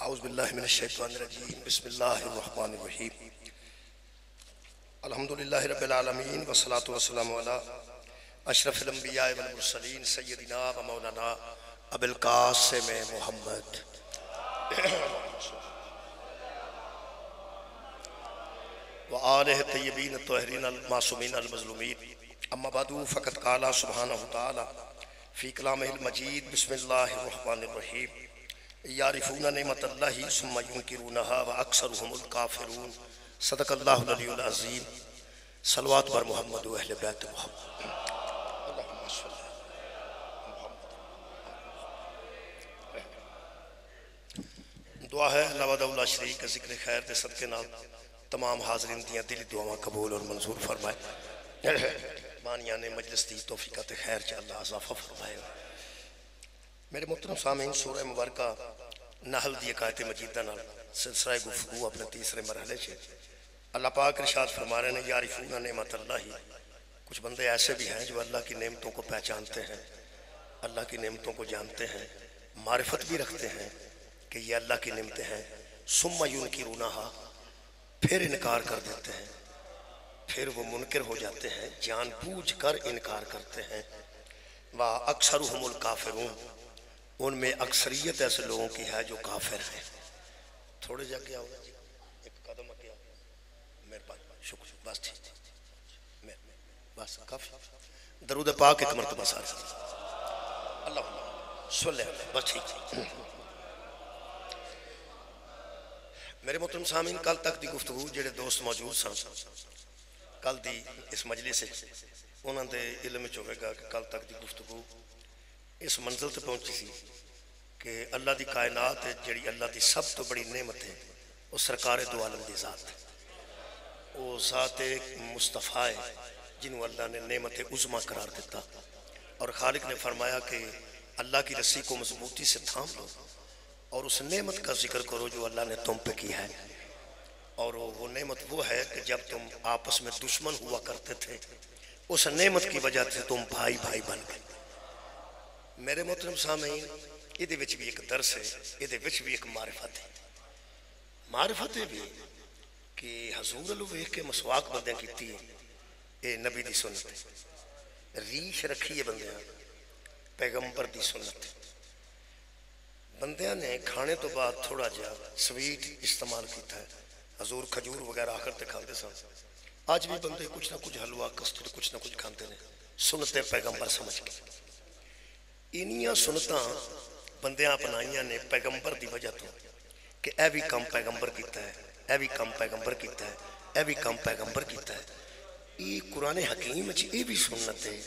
اعوذ باللہ من الشیطان الرجیم بسم اللہ الرحمن الرحیم الحمدللہ رب العالمین والصلاة والسلام علی اشرف الانبیاء والمرسلین سیدنا و مولانا ابو القاسم محمد و آلہ طیبین الطاہرین المعصومین المظلومین اما بعد فقد قال سبحانہ وتعالی فی کلامہ المجید بسم اللہ الرحمن الرحیم یعرفون نعمت اللہ ثم ینکرونہا واکثرهم الکافرون صدق اللہ العلی العظیم صلوات بر محمد و اہل بیت محمد اللہم صلی دعا ہے اللہ وحدہ لا شریک ذکر خیر دے صدقے نال تمام حاضرین دیاں دلی دعاواں قبول اور منظور فرمائے مانیاں نے مجلس دی توفیقات خیر چا اللہ اضافہ فرمائے میرے محترم سامعین سورہ مبارکہ نحل دی آیت مجیدہ نال سلسلہ گفتگو اپنے تیسرے مرحلے سے اللہ پاک ارشاد فرما رہے ہیں یعرفون نعمت اللہ کچھ بندے ایسے بھی ہیں جو اللہ کی نعمتوں کو پہچانتے ہیں اللہ کی نعمتوں کو جانتے ہیں معرفت بھی رکھتے ہیں کہ یہ اللہ کی نعمتیں ہیں ثم ینکرونہا پھر انکار کر دیتے ہیں پھر وہ منکر ہو جاتے ہیں جان بوجھ کر انکار کرتے ہیں وَأَكْثَرُهُمُ الْكَافِرُونَ ان میں اکثریت ایسے لوگوں کی ہے جو کافر ہیں تھوڑے جا کیا ہوگا ایک قدم کیا میرے پاس شکر بس ٹھیک بس کافی درود پاک ایک مرتبہ سارے اللہ صلی اللہ بس ٹھیک میرے محترم سامعین کل تک دی گفتگو جڑے دوست موجود سن کل دی اس مجلس انہوں نے علم چوے گا کہ کل تک دی گفتگو اس منزل تے پہنچی سی کہ اللہ دی کائنات جڑی اللہ دی سب تو بڑی نعمت ہے وہ سرکار دو عالم دی ذات ہے وہ ذات مصطفیٰ ہے جنہوں اللہ نے نعمت عظمہ قرار دیتا اور خالق نے فرمایا کہ اللہ کی رسی کو مضبوطی سے تھام لو اور اس نعمت کا ذکر کرو جو اللہ نے تم پہ کی ہے اور وہ نعمت وہ ہے کہ جب تم آپس میں دشمن ہوا کرتے تھے اس نعمت کی وجہ سے تم بھائی بھائی بن گئے میرے محترم سامعین یہ وچ بھی ایک درس ہے یہ وچ بھی ایک معرفت ہے معرفت بھی کہ حضور اللہ ویکھ کے مسواک بندیاں کیتی ہے اے نبی دی سنت ہے ریش رکھی ہے بندیاں پیغمبر دی سنت ہے بندیاں نے کھانے تو بعد تھوڑا جا سویٹ استعمال کیتا ہے حضور کھجور وغیرہ آخر تے کھاندے سن آج بھی بندے کچھ نہ کچھ حلوہ کسٹر کچھ نہ کچھ کھاندے نے سنت پیغمبر سمجھ کے انہیاں سنتاں بندیاں اپنائیاں نے پیغمبر دی وجہ تو کہ اے بھی کم پیغمبر کیتا ہے اے بھی کم پیغمبر کیتا ہے اے بھی کم پیغمبر کیتا ہے یہ قرآن حکیم یہ بھی سنت ہے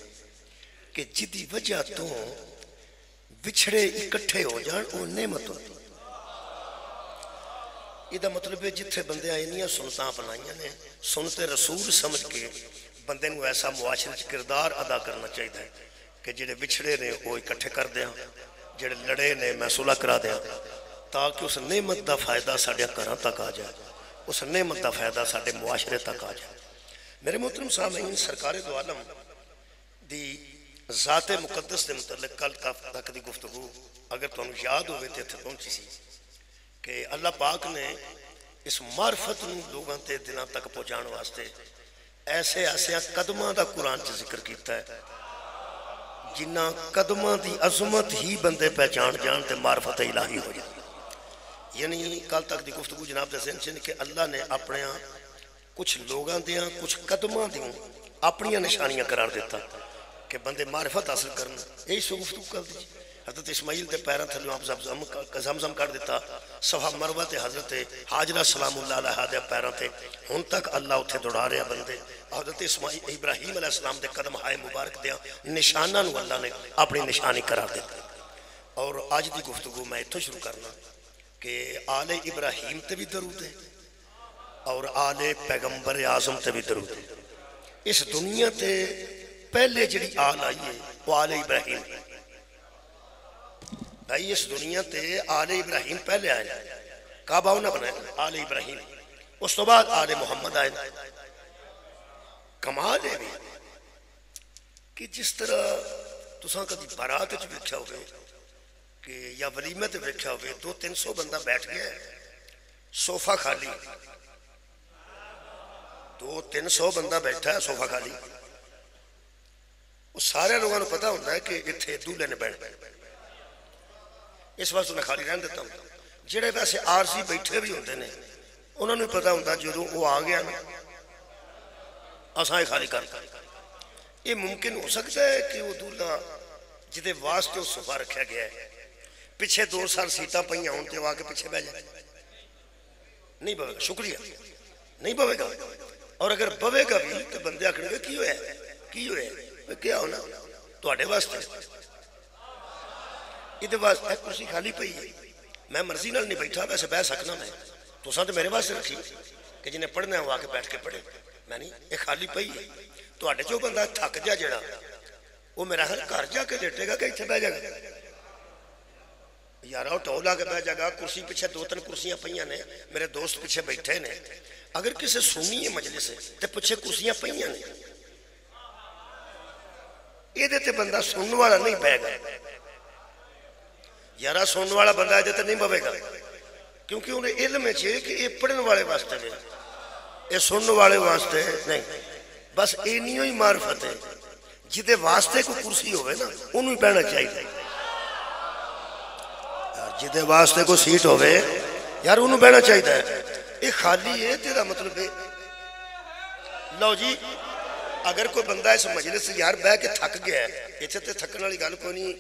کہ جدی وجہ تو بچھڑے اکٹھے ہو جان وہ نعمت ہوتی یہ مطلب ہے جتھے بندیاں انہیاں سنتاں اپنائیاں نے سنت رسول سمجھ کے بندے نو ایسا معاشرے کردار ادا کرنا چاہیے کہ جڑے بچھڑے نے وہ اکٹھے کر دیا جڑے لڑے نے میں صلح کرا دیا تاکہ اس نعمت دا فائدہ ساڑھے گھراں تک آ جائے اس نعمت دا فائدہ ساڑھے معاشرے تک آ جائے میرے محترم سامعین سرکار دو عالم دی ذات مقدس دے متعلق کل تک دی گفتگو اگر تمہیں یاد ہوئے تھے تھے پہنچی سی کہ اللہ پاک نے اس معرفت نو لوگاں تے دنوں تک پہنچان واسطے ایسے ایسے قدماں دا قرآن چ ذکر کیتا ہے جنہ قدمہ دی عظمت ہی بندے پہچان جان تے معرفت الہی ہو جائے یعنی کل تک دی گفتگو جناب دے ذہن سے کہ اللہ نے اپنے کچھ لوگاں دیاں کچھ قدمہ دیاں اپنی نشانیاں قرار دیتا کہ بندے معرفت حاصل کرنا یہی سو گفتگو کر دی حضرت اسماعیل دے پیران تھلوں آپ زمزم کر دیتا صفحہ مروہ تے حضرت حاجرہ سلام اللہ علیہ دے پیران تے ہن تک اللہ اتھے دوڑا رہے بندے حضرت ابراہیم علیہ السلام دے قدم ہائے مبارک دیا نشانہ نو اللہ نے اپنی نشانی قرار دیتا اور آج دی گفتگو میں اتھو شروع کرنا کہ آل ابراہیم تے بھی درود ہے اور آل پیغمبر اعظم تے بھی درود ہے اس دنیا تے پہلے جڑی آل آئی ہے وہ آل ابراہیم بھائی اس دنیا تے آل ابراہیم پہلے آئے کعبہ انہوں نے بنائے آل ابراہیم اس تو بعد آل محمد آئے کمال ہے بھی کہ جس طرح تساں کدی بارات وچ ویکھیا ہوگے کہ یا ولیمے تے ویکھیا ہوئے 200-300 بندہ بیٹھ گیا صوفہ خالی 200-300 بندہ بیٹھا ہے صوفہ خالی وہ سارے لوگوں نے پتا ہوتا ہے کہ اتنے دولے نے بیٹھ اس واسطے انہیں خالی رہن دیتا ہوں جڑے ویسے عارضی بیٹھے بھی ہوتے ہیں انہوں نے پتا ہوتا جدو وہ آ گیا نا اساں خالی کر یہ ممکن ہو سکتا ہے کہ وہ دولہ جدے واسطے اس صفحہ رکھا گیا ہے پیچھے 2 سال سیٹاں پہیاں ہوں تے وہ آگے پیچھے بہ جائے نہیں بوے گا شکریہ نہیں بوے گا اور اگر بوے گا بھی تو بندے آکھنے گے کی ہوئے کیا ہونا تو آڑے واسطے یہ واسطے کرسی خالی پئی ہے میں مرضی نال نہیں بیٹھا ویسے بہ سکنا میں تو ساں تو میرے واسطے رکھی کہ جنہیں پڑھنا ہے وہ آکے بیٹھ کے پڑھے میں نہیں یہ خالی پئی ہے تو آڑے جو بندہ تھک جا جڑا وہ میرا ہر گھر جا کے لیٹے گا کہ اتنے بہ جائے گا یارا وہ ٹول آ کے بہ جائے گا کرسی پیچھے 2-3 کرسیاں پئیاں نے میرے دوست پیچھے بیٹھے نے اگر کسی سنی ہے مجلس سے تو پیچھے کرسیاں پئیاں نے یہ دیتے بندہ سننے والا نہیں بہ گا یارا سننے والا بندہ ہے دیتے نہیں بوے گا کیونکہ انہیں علم ہے چاہیے کہ یہ پڑھنے والے واسطے ہے یہ سننے والے واسطے نہیں بس یہ نہیں ہوئی معرفت ہے جدے واسطے کو کرسی ہوئے نا انہوں ہی پہنا چاہیے جدے واسطے کو سیٹ ہوئے یار انہوں بہنا چاہیے یہ خالی ہے تیرا مطلب ہے لو جی اگر کوئی بندہ اس مجلس سے یار بہ کے تھک گیا ہے اتنے تے تھکن والی گل کوئی نہیں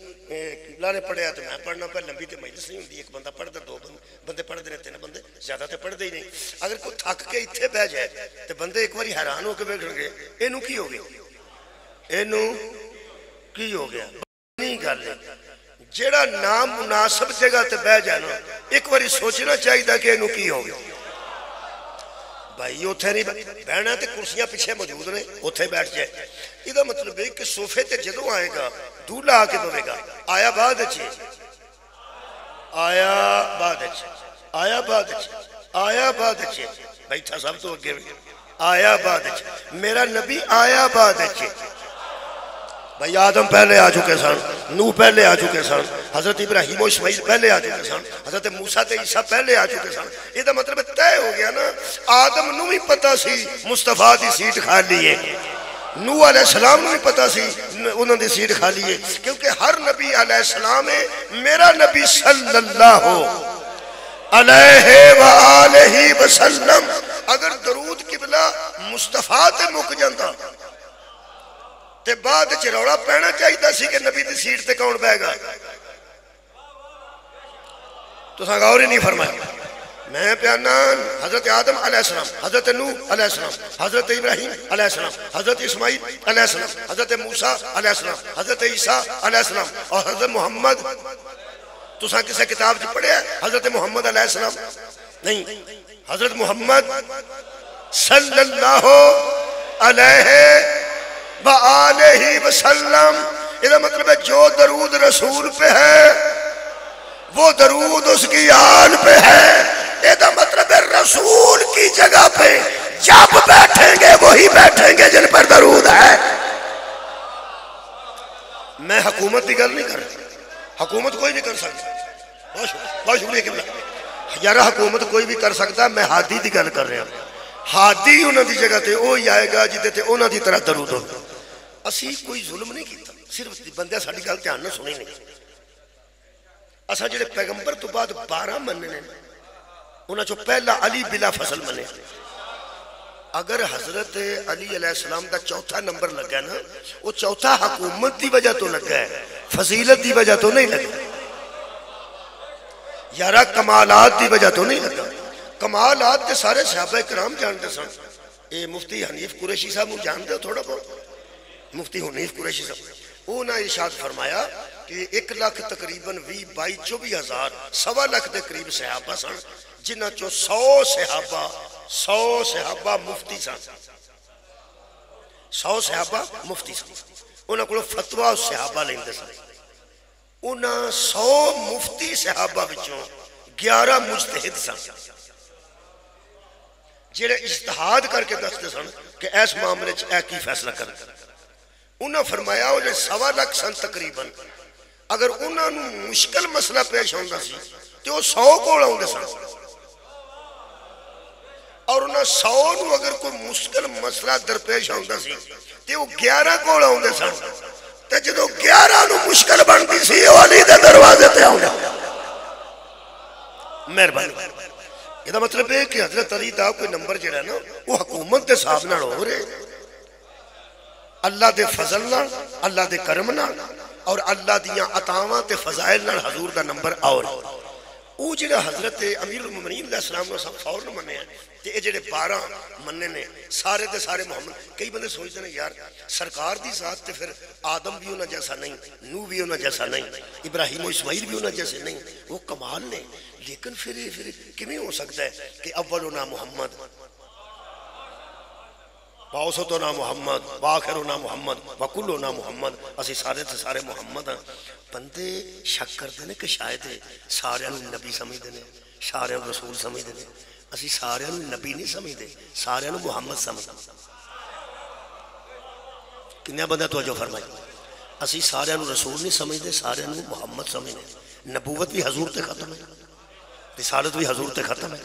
قبلہ نے پڑھیا تو میں پڑھنا پہ لمبی تے مجلس نہیں ہوتی ایک بندہ پڑھتا 2 بندے پڑھتے رہتے ہیں بندے زیادہ تے پڑھتے ہی نہیں اگر کوئی تھک کے اتنے بہ جائے تو بندے ایک باری حیران ہو کے بیٹھ گئے اینو کی ہو گیا اینو کی ہو گیا نہیں گل جیڑا نام مناسب جگہ تے بہ جانا ایک باری سوچنا چاہیے کہ اینو کی ہو گیا بھائی اتھے نہیں بہنا تے کرسیاں پیچھے موجود نے اتھے بیٹھ جائے یہ مطلب ہے کہ صوفے تے جدوں آئے گا دولہ آ کے بوے گا آیا بعد اچھے آیا بعد اچھے آیا بعد اچھے آیا بعد اچھے بیٹھا سب تو اگے آیا بعد اچھے میرا نبی آیا بعد اچھے بھائی آدم پہلے آ چکے سن نوح پہلے آ چکے سن حضرت ابراہیم و اسماعیل پہلے آ چکے سن حضرت موسیٰ تے عیسیٰ پہلے آ چکے سن یہ دا مطلب طے ہو گیا نا آدم نو بھی پتا سی مصطفیٰ دی سیٹ خالی ہے نوح علیہ السلام نو بھی پتا سی انہوں دی سیٹ خالی ہے کیونکہ ہر نبی علیہ السلام ہے میرا نبی صلی اللہ علیہ وآلہ وسلم اگر درود قبلہ مصطفیٰ تے مک جاندہ تے بعد چروڑا پہنا چاہیے سی کہ نبی دی سیٹ تے کون بہ گا تو ساں غور ہی نہیں فرمایا میں پیانا حضرت آدم علیہ السلام حضرت نوح علیہ السلام حضرت ابراہیم علیہ السلام حضرت اسماعیل علیہ السلام حضرت موسیٰ علیہ السلام حضرت عیسیٰ علیہ السلام اور حضرت محمد تو ساں کسے کتاب جی پڑھے ہیں حضرت محمد علیہ السلام نہیں حضرت محمد صلی اللہ علیہ وآلہ وسلم یہ مطلب ہے جو درود رسول پہ ہے وہ درود اس کی آل پہ ہے یہ مطلب ہے رسول کی جگہ پہ جب بیٹھیں گے وہی بیٹھیں گے جن پر درود ہے میں حکومت کی گل نہیں کر رہا حکومت کوئی نہیں کر سکتا بہت شکریہ قبلہ یار حکومت کوئی بھی کر سکتا میں ہادی کی گل کر رہا ہوں ہادی انہوں دی جگہ تے وہی آئے گا جدے تے انہوں دی طرح درود ہو اسی کوئی ظلم نہیں کیتا صرف بندے ساڑی گل دھیان نہ سنی نہیں اسا جڑے پیغمبر تو بعد 12 مننے انہاں چو پہلا علی بلا فصل منے اگر حضرت علی علیہ السلام دا چوتھا نمبر لگا نا وہ چوتھا حکومت دی وجہ تو لگا ہے فضیلت دی وجہ تو نہیں لگا یارہ کمالات دی وجہ تو نہیں لگا کمالات کے سارے صحابہ کرام جانتے سن اے مفتی حنیف قریشی صاحب مجھے جانتے ہو تھوڑا بہت مفتی حنیف قریشی صاحب انہاں ارشاد فرمایا کہ 1 لاکھ تقریباً 22-24 سوا لاکھ دے قریب صحابہ سن جنہ چو 100 صحابہ مفتی سن 100 صحابہ مفتی سن انہاں کو فتوہ صحابہ لیندے سن انہاں 100 مفتی صحابہ بچوں 11 مجتہد سن جڑے اجتہاد کر کے دستے سن کہ ایس معاملے اے کی فیصلہ کر انہاں فرمایا وہ جو 1.25 لاکھ سن تقریباً اگر انہوں نے مشکل مسئلہ پیش ہوتا سی تو وہ 100 کول آؤندے سن، اور انہوں 100 نو اگر کوئی مشکل مسئلہ درپیش ہوتا سی تو وہ 11 کول آؤندے سن، تو جدو 11 نو مشکل بنتی سی وہ علی دے دروازے تے آؤندے۔ مہربانی، یہ مطلب ہے کہ حضرت علی دا کوئی نمبر جڑا نا وہ حکومت دے صاحب نہ ہو رہے، اللہ دے فضل نہ، اللہ دے کرم نہ، اور اللہ دیاں عطاواں تے فضائل نال حضور دا نمبر اور او جڑا حضرت امیر المومنین علیہ السلام نے فوراً مننے ہیں تے اے جڑے 12 مننے نے سارے دے سارے محمد۔ کئی بندے سوچتے ہیں یار سرکار دی ذات تے پھر آدم بھی انہاں جیسا نہیں، نوح بھی انہاں جیسا نہیں، ابراہیم و اسماعیل بھی انہاں جیسے نہیں، وہ کمال نے، لیکن پھر کیویں ہو سکتا ہے کہ اولنا محمد واوسطنا محمد واخرنا محمد وکلنا محمد، اسی سارے تے سارے محمد ہیں۔ بندے شک کرتے ہیں کہ شاید سارے نبی سمجھتے ہیں، سارے رسول سمجھتے ہیں، اسی سارے نبی نہیں سمجھتے، سارے محمد سمجھتے ہیں۔ کنیا بندہ توجہ فرمائی، اسی سارے رسول نہیں سمجھتے، سارے محمد سمجھتے ہیں۔ نبوت بھی حضور تے ختم ہے، رسالت بھی حضور تے ختم ہے،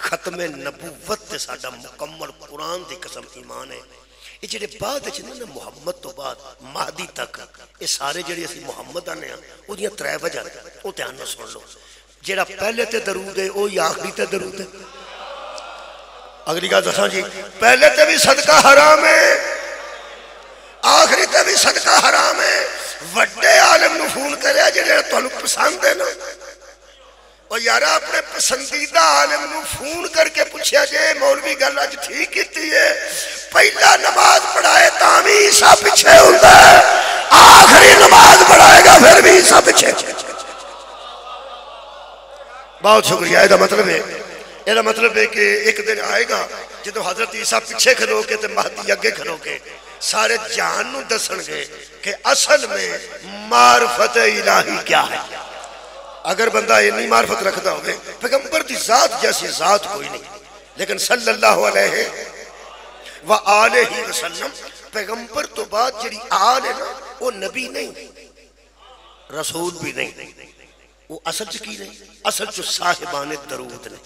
ختم نبوت تے ساڈا مکمل قرآن دی قسم ایمان ہے۔ یہ جڑے بعد چنے محمد تو بعد مہدی تک یہ سارے جڑے اسی محمد آنے ہیں وہ دیاں 3 وجہ وہ دھیان نہ سن لو۔ جڑا پہلے تے درود ہے وہی آخری تے درود ہے۔ اگلی گل دساں جی، پہلے تے بھی صدقہ حرام ہے، آخری تے بھی صدقہ حرام ہے۔ وڈے عالم نو فون کریا جڑے تانوں پسند ہے نا، اور یارا اپنے پسندیدہ عالم نو فون کر کے پوچھیا جے مولوی گل اج ٹھیک کیتی ہے، پہلا نماز پڑھائے تاں بھی عیسیٰ پیچھے ہوتا ہے، آخری نماز پڑھائے گا پھر بھی عیسیٰ پیچھے۔ بہت شکریہ۔ یہ مطلب ہے کہ ایک دن آئے گا جدو حضرت عیسیٰ پیچھے کھلو کے تے مہدی اگے کھلو کے سارے جہان نو دسن گے کہ اصل میں معرفت الہی کیا ہے۔ اگر بندہ اتنی معرفت رکھتا ہوگے، پیغمبر دی ذات جیسی ذات کوئی نہیں، لیکن صلی اللہ علیہ وآلہ وسلم پیغمبر تو بعد جڑی آل ہے نا وہ نبی نہیں، رسول بھی نہیں، وہ اصل چکی نہیں، اصل چو صاحبان درود نے۔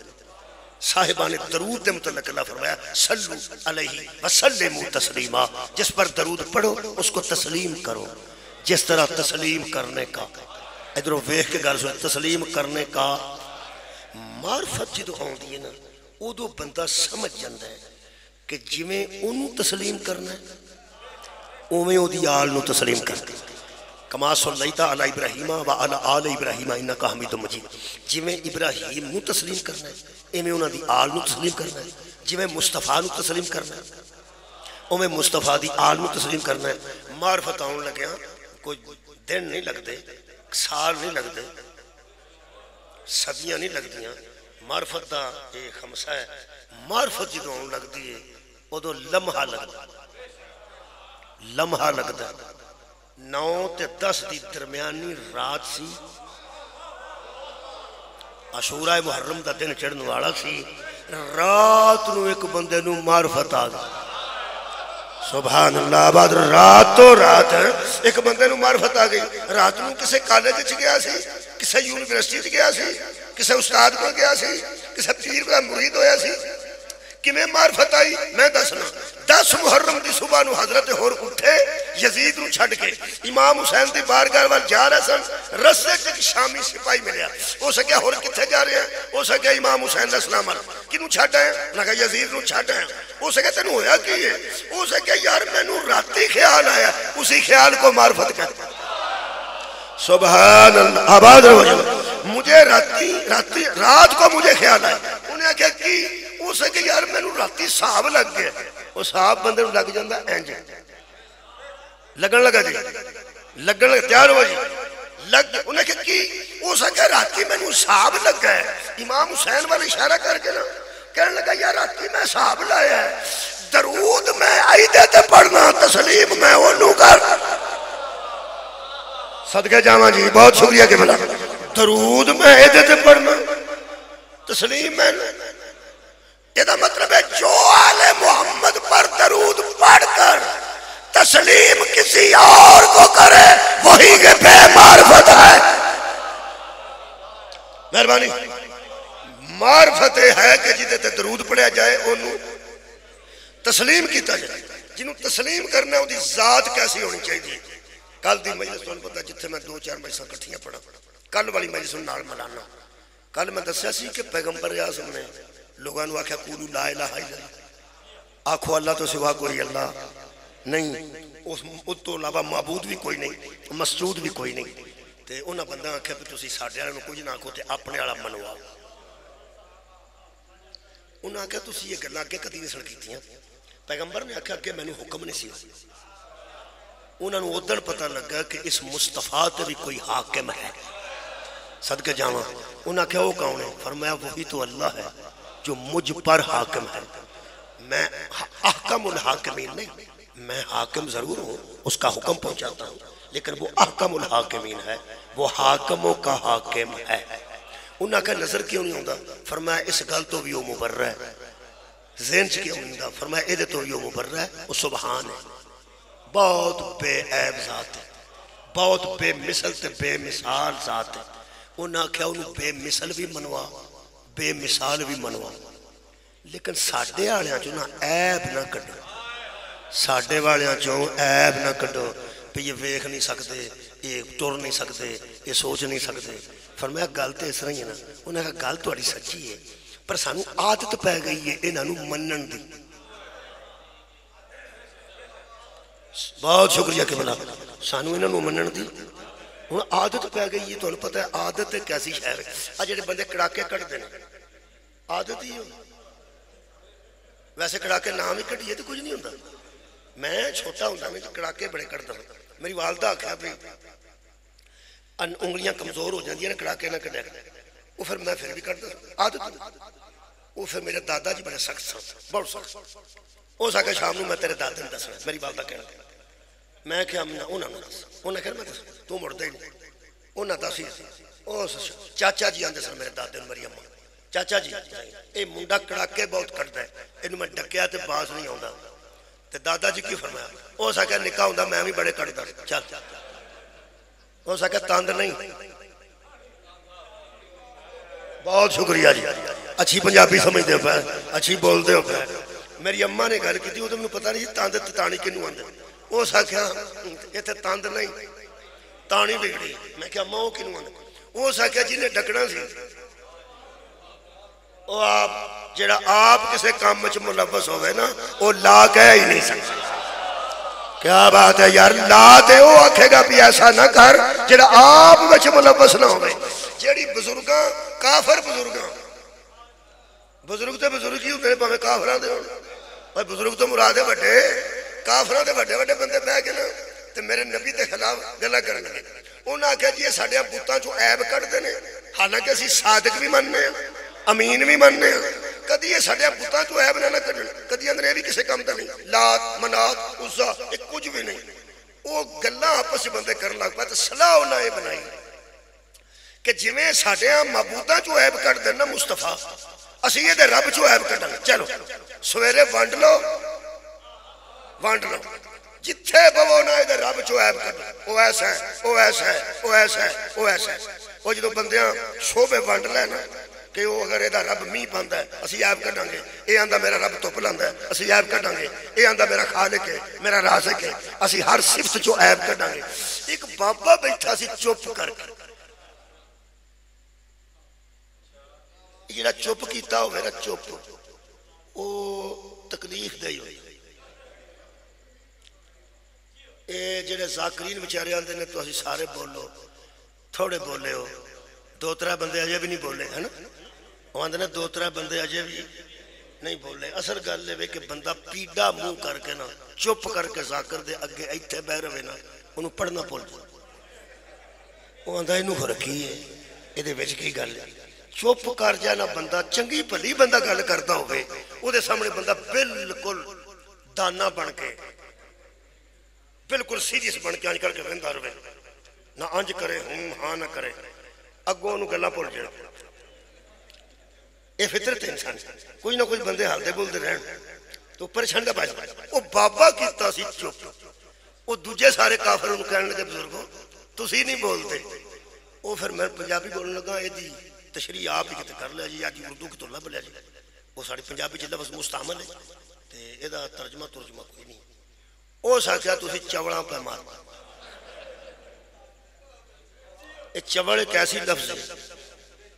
صاحبان درود دے متعلق اللہ فرمایا صلو علیہ وسلموا تسلیما، جس پر درود پڑھو اس کو تسلیم کرو، جس طرح تسلیم کرنے کا ادھر ویخ کے گل سن، تسلیم کرنے کا معرفت جدو آندی ہے نا ادو بندہ سمجھ جاندہ ہے کہ جویں انہوں تسلیم کرنا ہے اویں او دی آل نو تسلیم کرنا ہے۔ کما صلیتا علی ابراہیم و علی آل ابراہیم انکا حمید مجید، جویں ابراہیم نو تسلیم کرنا ہے ایویں انہاں دی آل نو تسلیم کرنا ہے، جویں مصطفیٰ نو تسلیم کرنا ہے اویں مصطفیٰ دی آل نو تسلیم کرنا ہے۔ معرفت آن لگے ہاں کوئی دن نہیں لگتے، سال نہیں لگتے، صدیاں نہیں لگدیاں، معرفت دا ایک خمسہ ہے۔ معرفت جدو آن لگتی ہے ادو لمحہ لگتا، لمحہ لگتا 9 تے 10 دی درمیانی رات سی، عاشوراء محرم دا دن چڑھن والا سی، رات نو ایک بندے نو معرفت آ گئی، سبحان اللہ آباد، رات تو رات ہے ایک بندے نو معرفت آ گئی۔ رات نو کسے کالج چ گیا سی، کسے یونیورسٹی چ گیا سی، کسے استاد کو گیا سی، کسے پیر کا مرید ہویا سی، کمیں معرفت آئی میں دسنا۔ 10 محرم دی صبح نو حضرت ہور اٹھے یزید نو چھڑ کے امام حسین دی بارگاہ وال جا رہے سن، رستے چ شامی سپاہی ملیا، او سکیا ہور کتھے جا رہے ہیں؟ او سکیا امام حسین علیہ السلام کنوں چھڈ آئے؟ انہاں کہا یزید نو چھڈ آئے۔ او سکیا تینوں ہویا کی ہے؟ او سکیا یار مینوں راتی خیال آیا، اسی خیال کو معرفت کہتے ہیں۔ سبحان اللہ آباد رہو، مجھے رات کو مجھے خیال آیا، انہیں کہا کی؟ او سکیا یار مینوں راتی صاحب لگ گیا، وہ صاحب بندے لگ جاندہ اینج لگن لگا جی، لگن لگا تیار ہوا جی لگ، انہیں کہا کی؟ او سکیا راتی میں صاحب لگ گئے۔ امام حسین والے اشارہ کر کے نا کہنے لگا یار راتی میں صاحب لائے ہیں، درود میں عیدے تے پڑھنا، تسلیم میں انہوں کر صدقہ جامعہ جی، بہت شکریہ کہ بلا درود میں عیدے تے پڑھنا، تسلیم میں یہ دا مطلب ہے جو آل محمد پر درود پڑھ کر تسلیم کسی اور کو کرے وہی کے بے معرفت ہے۔ مالوا نہیں معرفت ہے کہ جدے تے درود پڑھیا جائے انہوں تسلیم کیتا جائے جنہوں تسلیم کرنا ہے وہ دی ذات کیسی ہونی چاہیے کل دی مجلس تو پتا جتھے میں 2-4 مجلساں کٹھیاں پڑھا کل والی مجلس نال ملانا کل میں دسیا سی کہ پیغمبر اعظم نے لوگوں نے آخیا قولوا لا الہ الا اللہ آکھو اللہ تو سوا کوئی اللہ نہیں اس تو علاوہ معبود بھی کوئی نہیں مسجود بھی کوئی نہیں تے انہاں بندہ آخیا کہ تسی ساڈے والے نوں کچھ نہ آکھو تے اپنے والا منواؤ انہاں آخیا تسی یہ گلاں اگے کدی نہیں سن کیتیاں پیغمبر نے آخیا کہ مینوں حکم نہیں سی انہاں نوں ادھر پتہ لگا کہ اس مصطفیٰ تے بھی کوئی حاکم ہے صدقے جاواں انہاں کہا وہ کون ہے فرمایا وہی تو اللہ ہے جو مجھ پر حاکم ہے میں احکم الحاکمین نہیں میں حاکم ضرور ہوں اس کا حکم پہنچاتا ہوں لیکن وہ احکم الحاکمین ہے وہ حاکموں کا حاکم ہے انہاں کا نظر کیوں نہیں ہوتا فرمایا اس گل تو بھی وہ مبرر ہے ذہن چ کیوں نہیں ہوتا فرمایا اے دے تو بھی وہ مبرر ہے وہ سبحان ہے بہت بے عیب ذات ہے بہت بے مثل تے بے مثال ذات ہے انہاں کیا انہوں بے مثل بھی منوا بے مثال بھی منوا لیکن ساڑھے آلیاں جو نہ عیب نہ کڑو ساڑھے والیاں جو عیب نہ کڑو پہ یہ ویکھ نہیں سکتے یہ ٹر نہیں سکتے یہ سوچ نہیں سکتے فرمایا گل تے اس رہی ہے نا انہاں کہا گل تہاڈی سچی ہے پر سانو عادت پہ گئی ہے انہاں نوں منن دی بہت شکریہ کہ بلا سانو انہاں نوں منن دی ہن عادت پہ گئی ہے تانوں پتہ ہے عادت کیسی شے ہے آ جڑے بندے کڑاکے کڈدے نے عادت ہی ہو ویسے کڑاکے نام ہی کڈیے تو کچھ نہیں ہوندا میں چھوٹا ہوندا میں کڑاکے بڑے کڈدا میری والدہ آکھیا بھی انگلیاں کمزور ہو جاندیاں نے کڑاکے نہ کڈیا وہ پھر میں پھر بھی کردا عادت وہ پھر میرے دادا جی بڑے سخت سن بہت سخت وہ سا شام نوں میں تیرے دادے نوں دسنا میری والدہ کہنا میں کہ انہاں نوں دس انہاں کہ میں دس تو مڑدا ہی نہیں انہاں دسی اس چاچا جی آندے سن میرے دادے نوں میری اماں چاچا جی اے منڈا کڑاکے بہت کڈدا ہے اینوں میں ڈکیا تے باز نہیں آوندا تے دادا جی کی فرمایا او سا کہ نکا ہوندا میں بھی بڑے کڈدا چل او سا کہ تاند نہیں بہت شکریہ جی اچھی پنجابی سمجھتے ہو پہ اچھی بولتے ہو پہ میری اماں نے گل کی تھی وہ تو مجھے پتہ نہیں تاند تانی کنوں آندے وہ سا کیا یہ تے تاند نہیں تانی بگڑی میں کیا اماں وہ کنوں آندے وہ سا کیا جنہیں ڈکنا سی وہ آپ جڑا آپ کسے کام میں ملوث ہوئے نا وہ لا کہہ ہی نہیں سکتے کیا بات ہے یار لا دے وہ آکھے گا بھی ایسا نہ کر جڑا آپ میں ملوث نہ ہوئے جیڑی بزرگاں کافر بزرگاں بزرگ تے بزرگ ہی ہوتے ہیں پہمیں کافران دے ہونے بزرگ تو مرادے بڑے کافران دے بڑے بڑے بندے بے کے نا تو میرے نبی دے خلاف گلہ کرنے لگے انہوں نے کہا جی یہ ساڑھے ہم بوتاں جو عیب کر دینے حالانکہ اسی صادق بھی مننے ہیں امین بھی مننے ہیں کدی یہ ساڑھے ہم بوتاں جو عیب نہ کرنے کدی اندر یہ بھی کسے کام تا نہیں لات منات عزا ایک کچھ بھی نہیں وہ گلہ آپس بندے کرنے لگ پاتے تو صلاح انہیں بنائی کہ جویں ساڑھے ہم معبوداں جو عیب کر دینا مصطفیٰ اسی یہ دے رب جو عیب کر دینا چلو سویرے وانڈ لو جتھے بونا ہے دے رب جو عیب کر دینا وہ ایسا ہے وہ ایسا ہے وہ ایسا ہے وہ ایسا ہے وہ جدو بندیاں شعبے وانڈ لینا کہ وہ اگر یہ رب می پاندہ ہے اسی عیب کر دیں گے یہ آندہ میرا رب تو پلاندہ ہے اسی عیب کر دیں گے یہ آندہ میرا خالق ہے میرا رازق ہے اسی ہر صفت جو عیب کر دیں گے ایک بابا بیٹھا سی چپ کر جڑا چپ کیتا ہو میرا چپ او تکلیف دے ہوئی اے جڑے ذاکرین بچارے آندے نے تو اسی سارے بولو تھوڑے بولے ہو دو ترہ بندے اجے بھی نہیں بولے ہے نا وہ آندے نے دو ترہ بندے اجے بھی نہیں بولے اثر گل لے کہ بندہ پیڈا منہ کر کے نا چپ کر کے ذاکر دے اگے ایتھے بہ رہے نا انہوں پڑھنا بول وہ آندہ انہوں کو رکھی ہے یہ دے ویچ کی گل ہے چوپ کر جانا بندہ چنگی پلی بندہ گل کرتا ہوئے وہ دے سامنے بندہ بالکل دانا بن کے بالکل سیریس بن کے آنج کر کے رہندہ روے نہ آنج کرے ہاں نہ کرے اگو انہوں گلہ پول جڑا یہ فطرت انسان کوئی نہ کوئی بندے حال دے بول دے رہن تو پریشان کا باعث وہ بابا کیتا سی چوپ وہ دوجہ سارے کافر انہوں کہنے لگے بزرگوں تو سی نہیں بولتے وہ پھر میں پنجابی بولنے لگا اے دی تشریح آپ ہی کتے کر لیا جی، آج اردو کی تو لب لیا جی، وہ ساری پنجابی چ لفظ مستعمل ہے تے ادا ترجمہ کوئی نہیں۔ او ساکھیا تسی چوڑاں پہ مار، یہ چوڑ ایک ایسی لفظ ہے،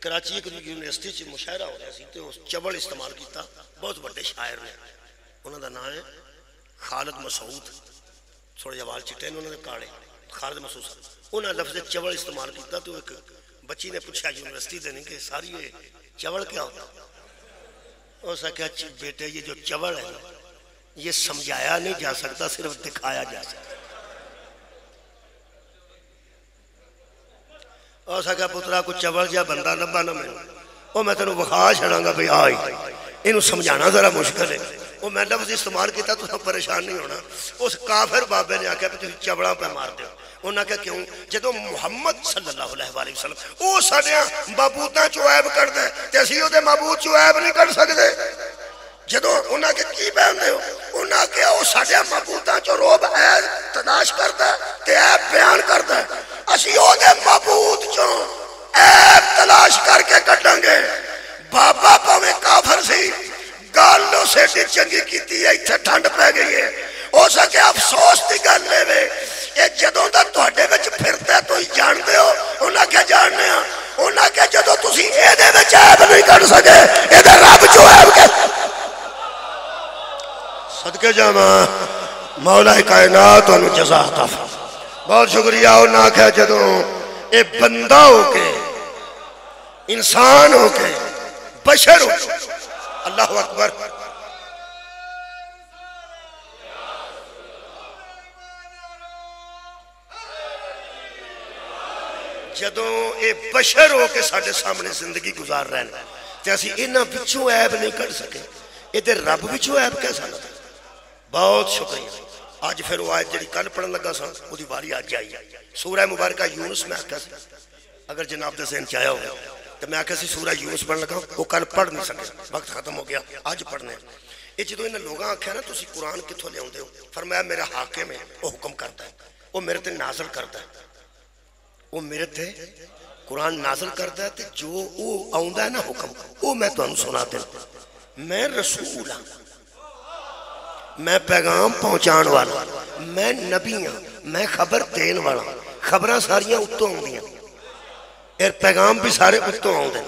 کراچی ایک یونیورسٹی چ مشاعرہ ہو رہا سی تے اس چوڑ استعمال کیتا، بہت بڑے شاعر نے، انہوں دا نام ہے خالد مسعود، تھوڑے جوال چٹے نے انہوں نے کاڑے، خالد مسعود صاحب، انہوں نے لفظ چوڑ استعمال کیتا تو ایک بچی نے پوچھا یونیورسٹی دے نہیں کہ ساری یہ چوڑ کیا ہوتا؟ اس نے کہا بیٹے یہ جو چوڑ ہے یہ سمجھایا نہیں جا سکتا، صرف دکھایا جا سکتا۔ اس نے کہا پترا کو چوڑ جا بندہ لبا نہ میں، اور میں تینوں بخا چھڑاں گا بھئی آئی، انہوں سمجھانا ذرا مشکل ہے، اور میں لفظ استعمال کیتا تو پریشان نہیں ہونا۔ اس کافر بابے نے آکھا کہ چوڑاں پہ مار دے، انہوں نے کہا کیوں؟ جدو محمد صلی اللہ علیہ وسلم او ساڑیاں معبوداں چو عیب کر دے تے اسی او دے معبود چو عیب نہیں کر سکتے۔ جدو انہوں نے کہا کی بیان دے ہو؟ انہوں نے کہا او ساڑیاں معبوداں چو روب عیب تلاش کر دے تے عیب بیان کر دے، اسی او دے معبود چو عیب تلاش کر کے کٹیں گے۔ بابا پاویں کافر سی گالوں سے ڈی چنگی کیتی ہے، اتھے ٹھنڈ پہ گئی ہے، ہو سکے افسوس دی گل لے وے یہ جدوں دا توڑے وچ پھرتا ہے تو ہی جان دے ہو، انہاں کیا جاننے ہیں؟ انہاں کیا جدوں تسی اے دے وچ عیب نہیں کر سکے اے دے رب جو عیب کے صدقے جامعہ مولا کائنات انہوں جزا عطا فرمائے۔ بہت شکریہ۔ انہاں کیا جدوں اے بندہ ہو کے انسان ہو کے بشر ہو کے اللہ اکبر، جدوں اے بشر ہو کے ساڑھے سامنے زندگی گزار رہے ہیں تے اسی انہاں بچوں عیب نہیں کر سکے، اے دے رب بچوں عیب کیسا نہ تھا۔ بہت شکریہ۔ آج پھر وہ آیت جڑی کل پڑھن لگا سا وہ دی باری آج جائی سورہ مبارکہ یونس میں آکھا سی، اگر جناب دے ذہن چاہیا ہو تو میں آکھا سی سورہ یونس پڑھن لگا، وہ کل پڑھ نہیں سکے، وقت ختم ہو گیا، آج پڑھنے۔ یہ جدو انہیں لوگاں آکھا نا تسی قرآن کتھوں لے ہوندے ہو، فرمایا میرا حاکم ہے وہ حکم کرتا ہے، وہ میرے تے نازل کرتا ہے، وہ میرے تے قرآن نازل کرتا ہے تے جو وہ آؤندا ہے نا حکم وہ میں تو انہوں سنا دیں۔ میں رسول ہوں، میں پیغام پہنچان والا، میں نبی ہوں، میں خبر دین والا، خبریں ساریاں اتوں ہوں دیا اور پیغام بھی سارے اتوں ہوں دیں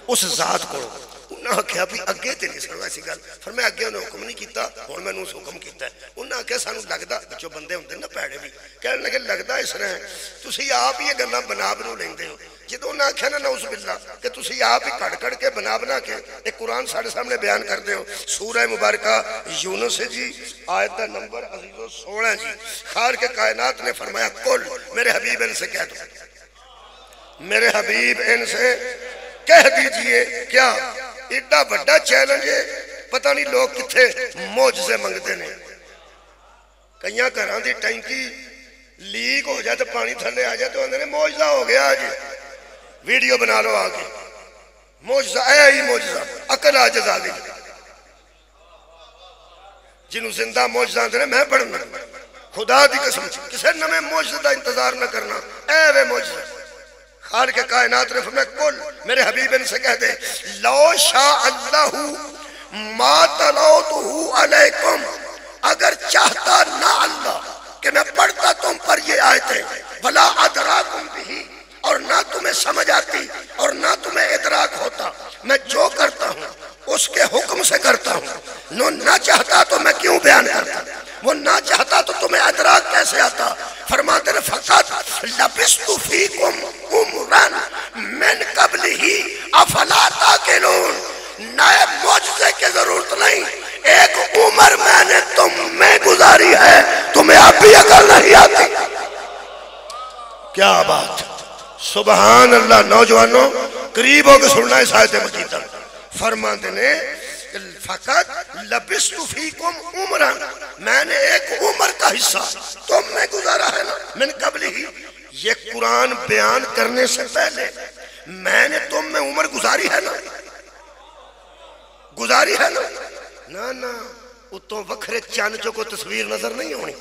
اس ذات کو۔ انہاں کہا بھی اگے تے نہیں سنو ایسی گل، فرمایا اگے انہوں حکم نہیں کیتا اور میں نے اس حکم کیتا ہے۔ انہاں کہا سانو لگدا جو بندے ہوندے نا پیڑے بھی کہنے لگے لگدا اس طرح ہے تسی آپ یہ گلاں بنا بنو لیندے ہو۔ جدو انہاں کہا نا نعوذ باللہ کہ تسی آپ ہی کڑ کے بنا بنا کے ایک قرآن ساڑھے سامنے بیان کر دے ہو۔ سورہ مبارکہ یونس جی آیت دا نمبر عزیزو 16 جی، خالق کائنات نے فرمایا کل میرے حبیب ان سے کہہ دو، میرے حبیب ان سے کہہ دیجئے کیا ایڈا بڑا چیلنج ہے، پتہ نہیں لوگ کتھے معجزے منگتے ہیں۔ کئیاں گھران دی ٹینکی لیک ہو جائے تو پانی تھلے آ جائے تو اندر معجزہ ہو گیا آج، ویڈیو بنا لو آگے، معجزہ اے ہی معجزہ، عقل عاجز آ گئی۔ جنہوں زندہ معجزہ اندر میں پڑھنا، خدا دی قسم کسے نمیں معجزہ دا انتظار نہ کرنا، اے وے معجزہ۔ خالق کائنات نے فرمایا کل میرے حبیب ان سے کہہ دے لو شاء اللہ ما تلوتہ علیکم، اگر چاہتا نہ اللہ کہ میں پڑھتا تم پر یہ آیتیں، ولا ادراکم بھی، اور نہ تمہیں سمجھ آتی اور نہ تمہیں ادراک ہوتا، میں جو کرتا ہوں اس کے حکم سے کرتا ہوں، نہ چاہتا تو میں کیوں بیان کرتا، وہ نہ چاہتا تو تمہیں ادراک کیسے آتا۔ فرماتے ہیں فقط لبست فیکم عمرن من قبلہ افلا تاقلون، نئے معجزے کی ضرورت نہیں، ایک عمر میں نے تم میں گزاری ہے، تمہیں اب بھی عقل نہیں آتی۔ کیا بات، سبحان اللہ۔ نوجوانوں قریب ہو کے سننا اس آیت مجیدہ، فرماتے ہیں فقط لبست فیکم عمرن، میں نے ایک عمر کا حصہ تم میں گزارا ہے نا، من قبل ہی، یہ قرآن بیان کرنے سے پہلے میں نے تم میں عمر گزاری ہے نا، گزاری ہے نا، نا اتوں وکھرے چاند جو کو تصویر نظر نہیں ہونی،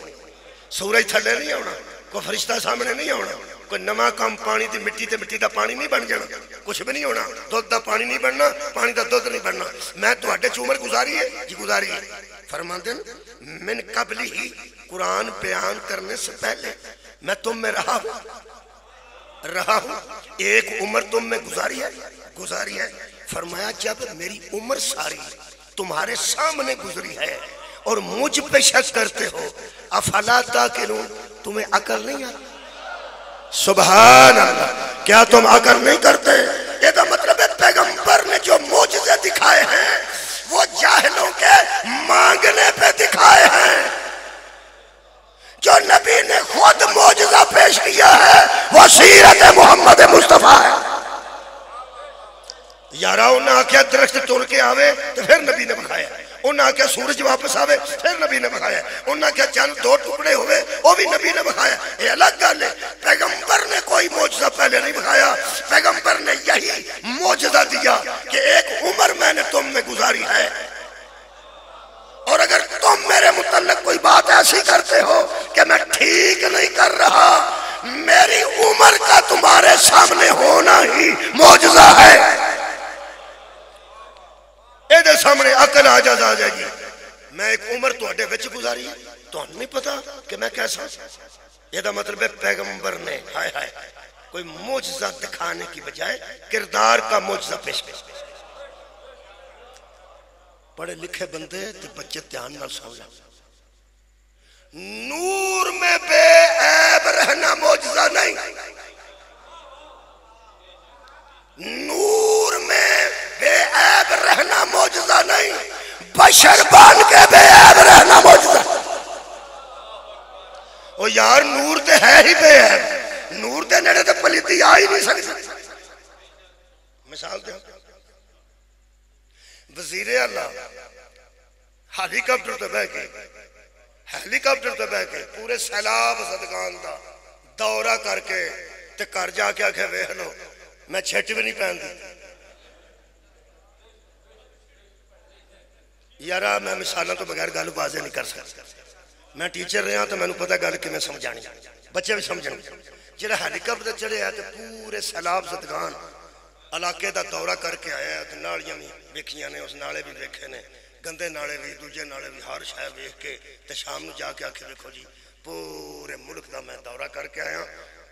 سورج تھلے نہیں ہونا، کوئی فرشتہ سامنے نہیں ہونا، کوئی نواں کام پانی دی مٹی تے مٹی دا پانی نہیں بن جانا، کچھ بھی نہیں ہونا، دودھ دا پانی نہیں بننا، پانی دا دودھ نہیں بننا۔ میں تو اڈے عمر گزاری ہے جی گزاری ہے۔ فرماتے ہیں من قبل ہی قرآن بیان کرنے سے پہلے میں تم میں رہا ہوں، ایک عمر تم میں گزاری ہے۔ فرمایا جب میری عمر ساری تمہارے سامنے گزری ہے اور مجھ پہ شک کرتے ہو، افلا تاقلون، تمہیں عقل نہیں آتی؟ سبحان اللہ، کیا تم عقل نہیں کرتے؟ یہ تو مطلب ہے پیغمبر نے جو معجزے دکھائے ہیں وہ جاہلوں کے مانگنے پہ دکھائے ہیں، جو نبی نے خود معجزہ پیش کیا ہے وہ سیرت محمد مصطفیٰ ہے۔ یارا انہاں آکھیا درخت توڑ کے آوے تو پھر نبی نے بکھایا، انہاں آکھیا سورج واپس آوے پھر نبی نے بکھایا، انہاں آکھیا چند دو ٹکڑے ہوئے وہ بھی نبی نے بکھایا۔ یہ الگ گل ہے، پیغمبر نے کوئی معجزہ پہلے نہیں بکھایا، پیغمبر نے یہی معجزہ دیا کہ ایک عمر میں نے تم میں گزاری ہے، اور اگر تم میرے متعلق کوئی بات ایسی کرتے ہو کہ میں ٹھیک نہیں کر رہا، میری عمر کا تمہارے سامنے ہونا ہی معجزہ ہے۔ ایدے سامنے عقل آ جائے گی۔ میں ایک عمر تو اڈے وچ گزاری ہے، تو نہیں پتا کہ میں کیسا۔ یہ دا مطلب ہے پیغمبر نے ہائے کوئی معجزہ دکھانے کی بجائے کردار کا معجزہ پیش کیا۔ پڑھے لکھے بندے تے بچے دھیان نال سمجھا، نور میں بے عیب رہنا معجزہ نہیں، نور میں بے عیب رہنا معجزہ نہیں، بشر بن کے بے عیب رہنا معجزہ۔ او یار نور تے ہے ہی بے عیب، نور دے نیڑے تے پلیتی آ ہی نہیں سکتی۔ مثال دے وزیر اعلیٰ ہیلی کاپٹر تے بہ کے پورے سیلاب صدقان دا دورہ کر کے تے کر جا کے آکھے ویکھ لو میں چھٹ بھی نہیں پہن دی۔ یارا میں مثالوں تو بغیر گل واضح نہیں کر سکتا، میں ٹیچر رہا تو میں نے پتا گل کہ میں سمجھانی، بچے بھی سمجھنے۔ جڑا ہیلی کاپٹر چڑھے ہے تو پورے سیلاب زدگان علاقے دا دورہ کر کے آیا ہے، نالیاں بھی ویکھیاں نے، اس نالے بھی ویکھے نے، گندے نالے بھی، دوجے نالے بھی، ہر شے ویکھ کے تے شام نو جا کے آکھے دیکھو جی پورے ملک دا میں دورہ کر کے آیا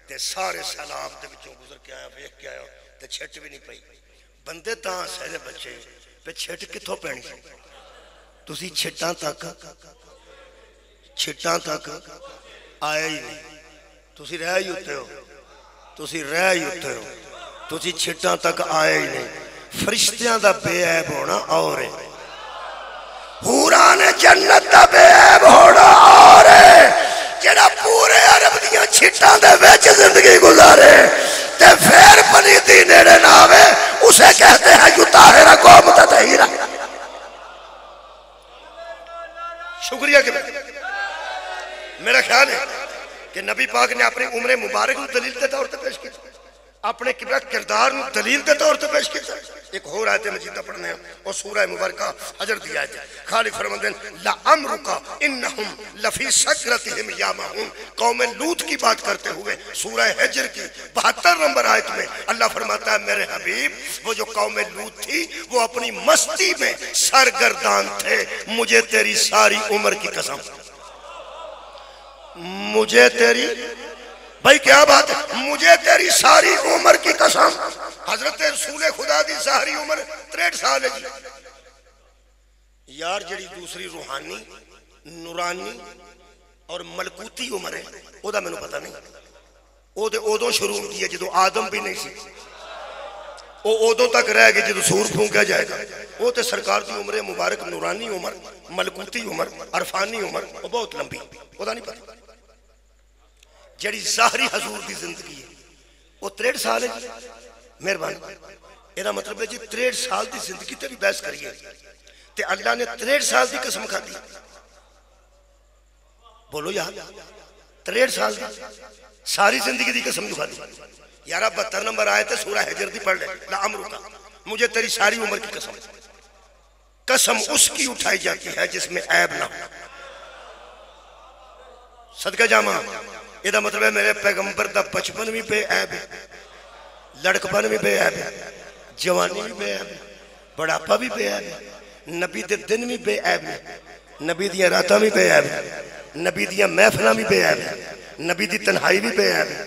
تے سارے سیلاب دے وچوں گزر کے آیا، ویکھ کے آیا تے چھٹ بھی نہیں پئی۔ بندے تاں سہلے بچے پہ چھٹ کتھوں پینی؟ تسی چھٹاں تک آئے ہی نہیں، تسی رہ ہی ہوتے ہو، تسی چھٹاں تک آئے ہی نہیں۔ فرشتیاں دا بے عیب ہونا اور ہے، حوران جنت دا بے عیب ہونا اور ہے۔ جڑا پورے عرب دیاں چھٹاں دے وچ زندگی گزارے تے پھر پلیتی نیڑے نہ آوے، اسے کہتے ہیں یطہر قوم تطہیرا۔ شکریہ کہ میرا خیال ہے کہ نبی پاک نے اپنی عمر مبارک دلیل کے طور پر پیش کی، اپنے کردار دلیل کے طور پر پیش کیا۔ ایک اور آیت مجیدہ پڑھنے ہیں اور سورہ مبارکہ حجر دی آیت ہے۔ خالق فرماتے ہیں لَعَمْرُكَ إِنَّهُمْ لَفِي سَكْرَتِهِمْ يَعْمَهُونَ، قوم لوط کی بات کرتے ہوئے سورہ حجر کی 72 نمبر آیت میں اللہ فرماتا ہے میرے حبیب وہ جو قوم لوط تھی وہ اپنی مستی میں سرگردان تھے، مجھے تیری ساری عمر کی قسم، مجھے تیری، بھائی کیا بات ہے، مجھے تیری ساری عمر کی قسم۔ حضرت رسول خدا دی ظاہری عمر 63 سال ہے جی۔ یار جڑی دوسری روحانی نورانی اور ملکوتی عمر ہے او دا میں نے پتا نہیں، او دے اودوں شروع ہوتی ہے جدو آدم بھی نہیں سی، او اودوں تک رہ گئی جدو سور پھونکا جائے گا، او تے سرکار دی عمر مبارک نورانی عمر، ملکوتی عمر، عرفانی عمر وہ بہت لمبی، او دا نہیں پتا۔ جڑی ظاہری حضور دی زندگی ہے وہ 63 سال ہے جی، مہربانی۔ یہ مطلب ہے جی 63 سال دی زندگی تے بھی بحث کریے تے اللہ نے 63 سال دی قسم کھا دی، بولو یار 63 سال دی ساری زندگی دی قسم کھا دی۔ یارہ 72 نمبر آئے تھے سورہ حجر دی پڑھ لے، لَعَمْرُكَ، مجھے تیری ساری عمر کی قسم، قسم اس کی اٹھائی جاتی ہے جس میں عیب نہ ہو۔ صدقہ جامع یہ مطلب ہے میرے پیغمبر دا بچپن بھی بے عیب ہے، لڑکپن بھی بے عیب ہے، جوانی بھی بے عیب ہے، بڑھاپا بھی بے عیب ہے، نبی دے دن بھی بے عیب ہے، نبی دیاں راتاں بھی بے عیب ہے، نبی دیاں محفلاں بھی بے عیب ہے، نبی دی تنہائی بھی بے عیب ہے۔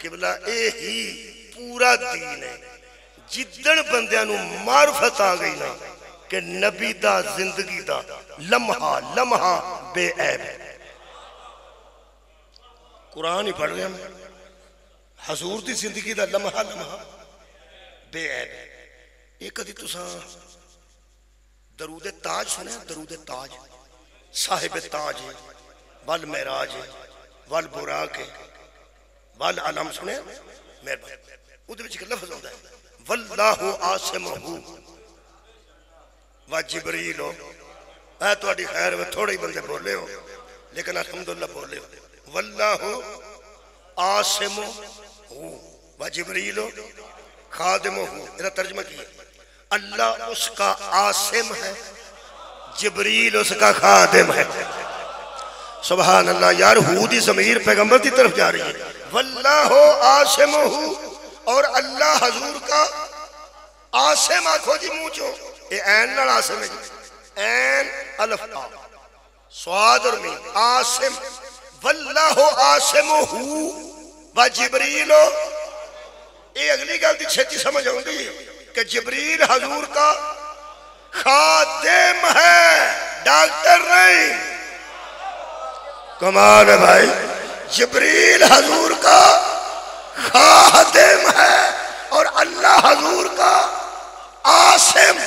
قبلہ اے ہی پورا دین ہے۔ جدن بندیاں نو معرفت آ گئی نا کہ نبی دا زندگی دا لمحہ لمحہ بے عیب ہے۔ قرآن ہی پڑھ رہے ہیں، حضور دی زندگی دا لمحہ لمحہ بے عیب ہے۔ ایک کدی تساں درود تاج سنے، درود تاج، صاحب تاج ہے، والمعراج ہے، والبراق ہے، والعلم سنے مہربان، اُدھے بچ ایک لفظ ہوتا ہے واللہ عاصمہ وجبریل ہو۔ اے تو اڈی خیر میں تھوڑے ہی بندے بولے ہو لیکن الحمدللہ بولے ہو۔ واللہ عاصمہ وجبریل خادمہ، میرا ترجمہ کیا اللہ اس کا عاصم ہے، جبریل اس کا خادم ہے۔ سبحان اللہ یار، ہودی ضمیر پیغمبر کی طرف جا رہی ہے۔ واللہ عاصمہ، اور اللہ حضور کا عاصم، آکھو جی مونچو، یہ این نال عاصم ہے جی، این الف آ سواد اور مین عاصم، واللہ عاصمہ و جبریل، یہ اگلی گل دی چھتی سمجھ ہوں گی کہ جبریل حضور کا خادم ہے، ڈاکٹر نہیں۔ کمال ہے بھائی، جبریل حضور کا خادم ہے اور اللہ حضور کا عاصم۔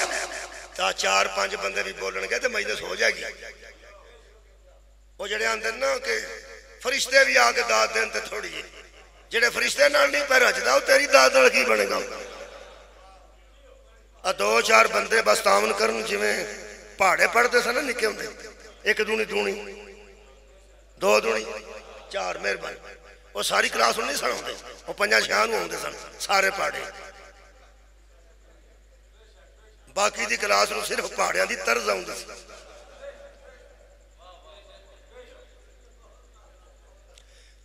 تا چار پانچ بندے بھی بولن گے تو مجلس ہو جائے گی۔ وہ جڑے اندر نا کہ فرشتے بھی آ کے داد دین تے تھوڑی ہے، جڑے فرشتے نال نہیں پہ رجدا وہ تیری داد نال کی بنے گا۔ دو چار بندے بس تعاون کرن، جویں پہاڑے پڑھتے سن نکے ہوندے، ایک دونی دونی، دو دونی، چار مہربانی، وہ ساری کلاس نہیں سن ہوندے، وہ پنجا چھیان ہوندے سن سارے پہاڑے، باقی دی کلاس نو صرف پہاڑیاں دی طرز ہوندے سن۔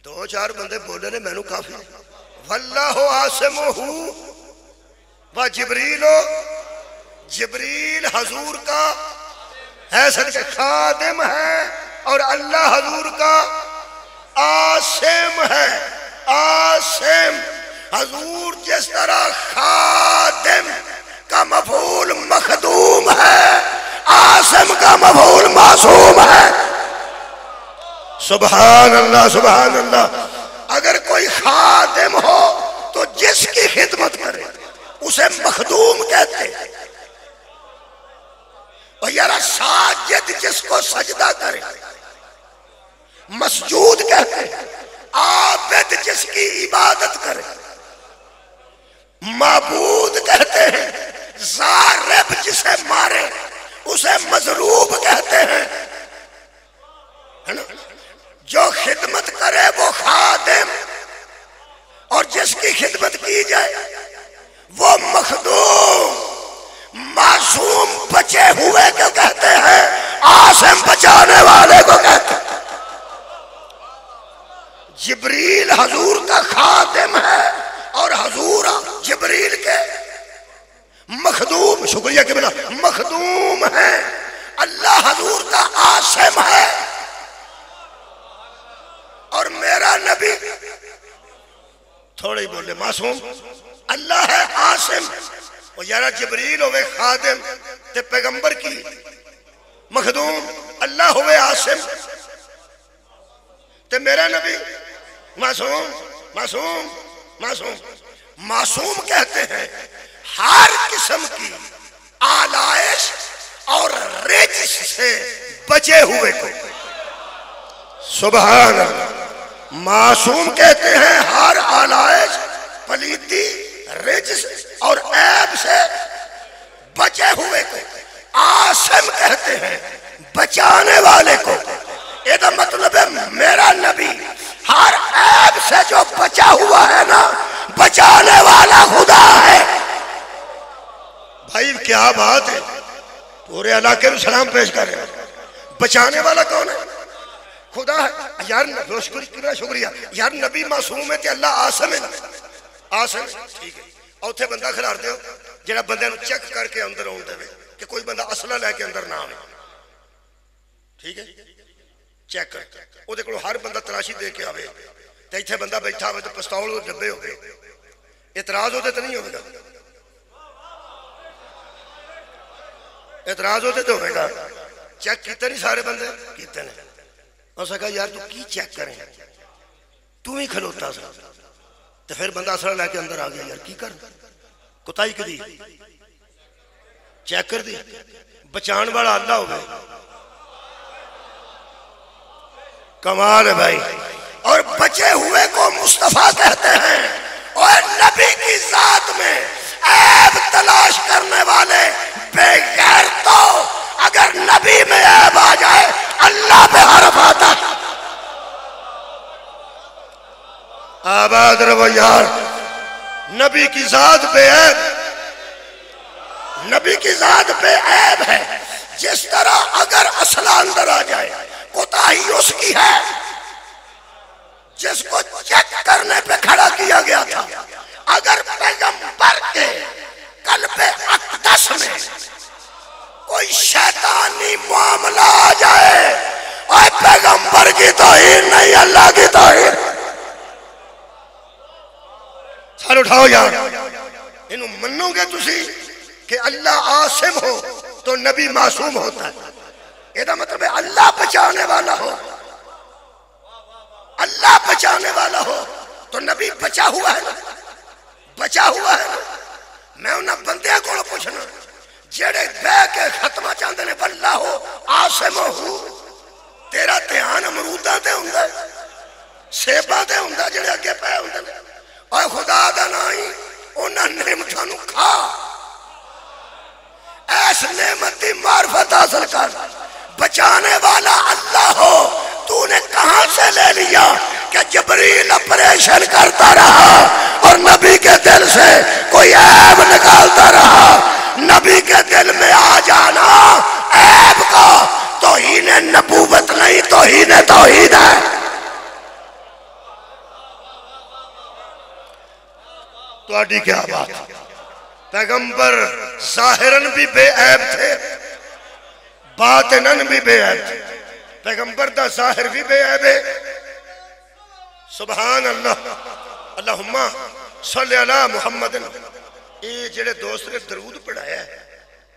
دو چار بندے بولے نے مینوں کافی۔ واللہ عاصمہ و جبریل، جبریل حضور کا ہے صدقہ خادم ہے اور اللہ حضور کا عاصم ہے۔ عاصم، حضور جس طرح خادم کا مفعول مخدوم ہے، عاصم کا مفعول معصوم ہے۔ سبحان اللہ سبحان اللہ۔ اگر کوئی خادم ہو تو جس کی خدمت کرے اسے مخدوم کہتے ہیں، اور یارا ساجد جس کو سجدہ کرے مسجود کہتے ہیں، عابد جس کی عبادت کرے معبود کہتے ہیں، ضارب جسے مارے اسے مضروب کہتے ہیں۔ جو خدمت کرے وہ خادم، اور جس کی خدمت کی جائے وہ مخدوم۔ معصوم بچے ہوئے کو کہتے ہیں، عاصم بچانے والے کو کہتے ہیں۔ جبریل حضور کا خادم ہے اور حضور جبریل کے مخدوم، شکریہ کہ بنا مخدوم ہے۔ اللہ حضور کا عاصم ہے اور میرا نبی تھوڑے ہی بولے معصوم، اللہ ہے عاصم۔ اور یارا جبریل ہوئے خادم تے پیغمبر کی مخدوم، اللہ ہوئے عاصم تے میرا نبی معصوم۔ معصوم معصوم معصوم کہتے ہیں ہر قسم کی آلائش اور رجس سے بچے ہوئے کو۔ سبحان اللہ۔ معصوم کہتے ہیں ہر آلائش، پلیتی، رجس اور عیب سے بچے ہوئے کو۔ عاصم کہتے ہیں بچانے والے کو۔ یہ تو مطلب ہے میرا نبی ہر عیب سے جو بچا ہوا ہے نا، بچانے والا خدا ہے۔ بھائی کیا بات ہے، پورے علاقے میں سلام پیش کر رہے ہیں۔ بچانے والا کون ہے؟ خدا ہے یار شکریہ یار نبی معصوم ہے تے اللہ آسم ہے آسم ٹھیک ہے اوتھے بندہ کھلار دیو جڑا بندے نو چیک کر کے اندر آن دے کہ کوئی بندہ اسلحہ لے کے اندر نہ آئے ٹھیک ہے چیک کر او دے کولوں ہر بندہ تلاشی دے کے آوے تے ایتھے بندہ بیٹھا ہوئے تے پستول دے ڈبے ہو گئے اعتراض ہوتے تو نہیں ہوگا اعتراض ہوتے تو ہوگا چیک کیتے نہیں سارے بندے کیتے نہیں اور سکا یار تو کی چیک کریں تو ہی کھلوتا سا تو پھر بندہ اسلحہ لے کے اندر آ گیا یار کی کر کتائی کدی چیک کر دی بچان والا اللہ ہو گئے کمال ہے بھائی اور بچے ہوئے کو مصطفیٰ کہتے ہیں اور نبی کی ذات میں عیب تلاش کرنے والے بے غیر تو اگر نبی میں عیب آ جائے اللہ پہ حرف آتا آباد رو یار نبی کی ذات بے عیب نبی کی ذات بے عیب ہے جس طرح اگر اسلحہ اندر آ جائے کوتاہی اس کی ہے جس کو چیک کرنے پہ کھڑا کیا گیا تھا اگر پیغمبر کے قلب اقدس میں کوئی شیطانی معاملہ آ جائے اور پیغمبر کی توہین نہیں اللہ کی توہین سر اٹھاؤ یار انہوں منو گے تسی کہ اللہ عاصم ہو تو نبی معصوم ہوتا ہے یہ مطلب ہے اللہ بچانے والا ہو اللہ بچانے والا ہو تو نبی بچا ہوا ہے نا بچا ہوا ہے نا میں انہاں بندے کو پوچھنا جڑے بے کے ختمہ چاندے نے بلہ ہو عاصم ہو تیرا دھیان امرودہ تے ہوندہ سیبہ تے ہوندہ جڑے اگے پہ ہوندہ اور خدا دا نائی انہاں نعمتانو کھا ایس نعمتی معرفت حاصل کر بچانے والا اللہ ہو تو نے کہاں سے لے لیا کہ جبریل اپریشن کرتا رہا اور نبی کے دل سے کوئی عیب نکالتا رہا نبی کے دل میں آ جانا عیب کا توہین نبوت نہیں توہین توحید ہے تو آڈی کیا بات پیغمبر ظاہراً بھی بے عیب تھے باطناً بھی بے عیب تھے پیغمبر دا ظاہر بھی بے عیب ہے سبحان اللہ اللہم صلی اللہ محمد یہ جڑے دوست نے درود پڑھایا ہے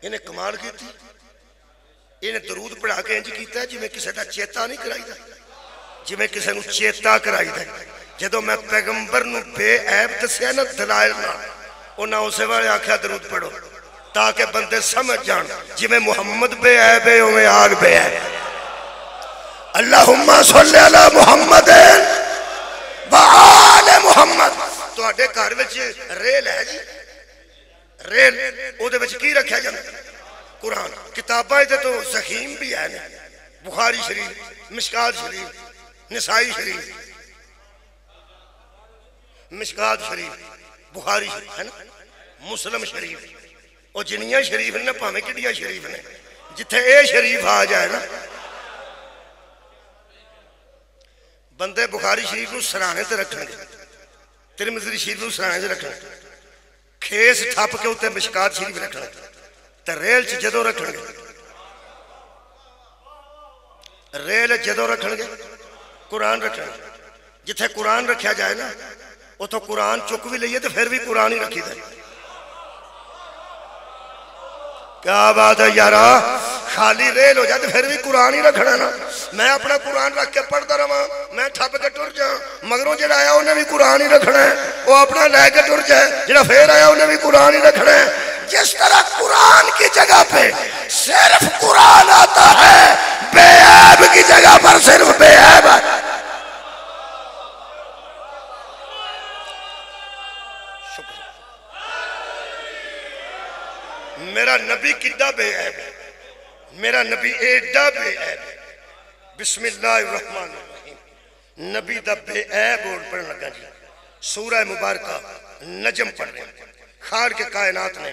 انہیں کمال کی تھی انہیں درود پڑھا کے انج کیتا ہے جی میں کسی دا چیتا نہیں کرائی دا جی میں کسی نو چیتا کرائی دا جدو میں پیغمبر نو بے عیب دسیا نا دلائل نہ انہاں اسے والے آکھا درود پڑھو تاکہ بندے سمجھ جان جی میں محمد بے عیب ہے ہوں میں آگ بے عیب اللہم صلی اللہ محمد وآل محمد تو آڈے گھر وچ ریل ہے جی ریل او دے وچ کی رکھا جانا قرآن کتابیں دے تو زخیم بھی ہے بخاری شریف مشکات شریف نسائی شریف مشکات شریف بخاری شریف ہے نا مسلم شریف اور جنیاں شریف نے پاہمیں کٹیاں شریف نے جتھے اے شریف آ جائے نا بندے بخاری شریف نو سرانے تے رکھنے ترمذی شریف نو سرانے تے رکھنے کھیس تھاپ کے ہوتے مشکات شریف رکھنے تے ریل چ جدو رکھنے ریل جدو رکھنے قرآن رکھنے جتھے قرآن رکھیا جائے نا وہ تو قرآن چک بھی لئیے تو پھر بھی قرآن ہی رکھی دے کیا بات ہے یارا خالی ریل ہو جائے تو پھر بھی قرآن ہی رکھنا نا میں اپنا قرآن رکھ کے پڑھتا رہا میں ٹھپ کے ٹر جا مگروں جڑا آیا انہیں بھی قرآن ہی رکھنا ہے وہ اپنا لے کے ٹر جائے جڑا پھر آیا انہیں بھی قرآن ہی رکھنا ہے جس طرح قرآن کی جگہ پہ صرف قرآن آتا ہے بے عیب کی جگہ پر صرف بے عیب ہے میرا نبی کدہ بے عیب ہے میرا نبی ایڈا بے عیب ہے بسم اللہ الرحمن الرحیم نبی دا بے عیب اور پڑھنے لگا جی سورہ مبارکہ نجم پڑھ رہے ہیں خار کے کائنات نے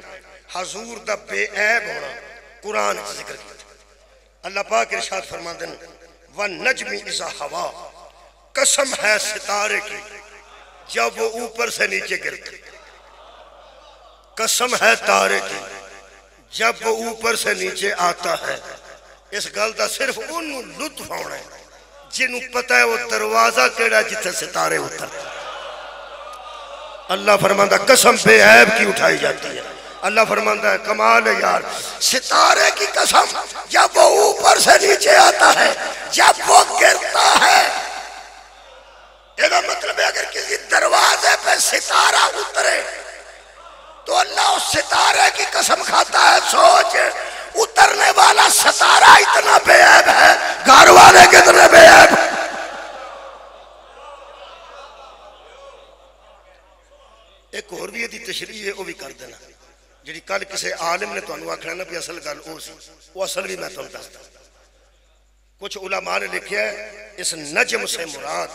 حضور دا بے عیب ہونا قرآن ذکر کیا اللہ پاک ارشاد فرما دن والنجم اذا ہوا، قسم ہے ستارے کی جب وہ اوپر سے نیچے گرتے، قسم ہے تارے کی جب وہ اوپر سے نیچے آتا ہے۔ اس گل دا صرف انہوں لطف ہونا ہے جنہوں پتہ ہے وہ دروازہ کیڑا جتھے ستارے اترتے۔ اللہ فرماندہ قسم بے عیب کی اٹھائی جاتی ہے۔ اللہ فرماندہ ہے کمال ہے یار، ستارے کی قسم جب وہ اوپر سے نیچے آتا ہے، جب وہ گرتا ہے۔ یہ مطلب ہے اگر کسی دروازے پہ ستارہ اترے تو اللہ اس ستارے کی قسم کھاتا ہے۔ سوچ اترنے والا ستارہ اتنا بے عیب ہے، گھر والے کتنے بے عیب۔ ایک اور بھی یہ تشریح ہے وہ بھی کر دینا، جی کل کسی عالم نے تو انہوں آکھنا نا بھی اصل گل وہ سی، وہ اصل بھی میں تو دستا۔ کچھ علماء نے لکھیا ہے اس نجم سے مراد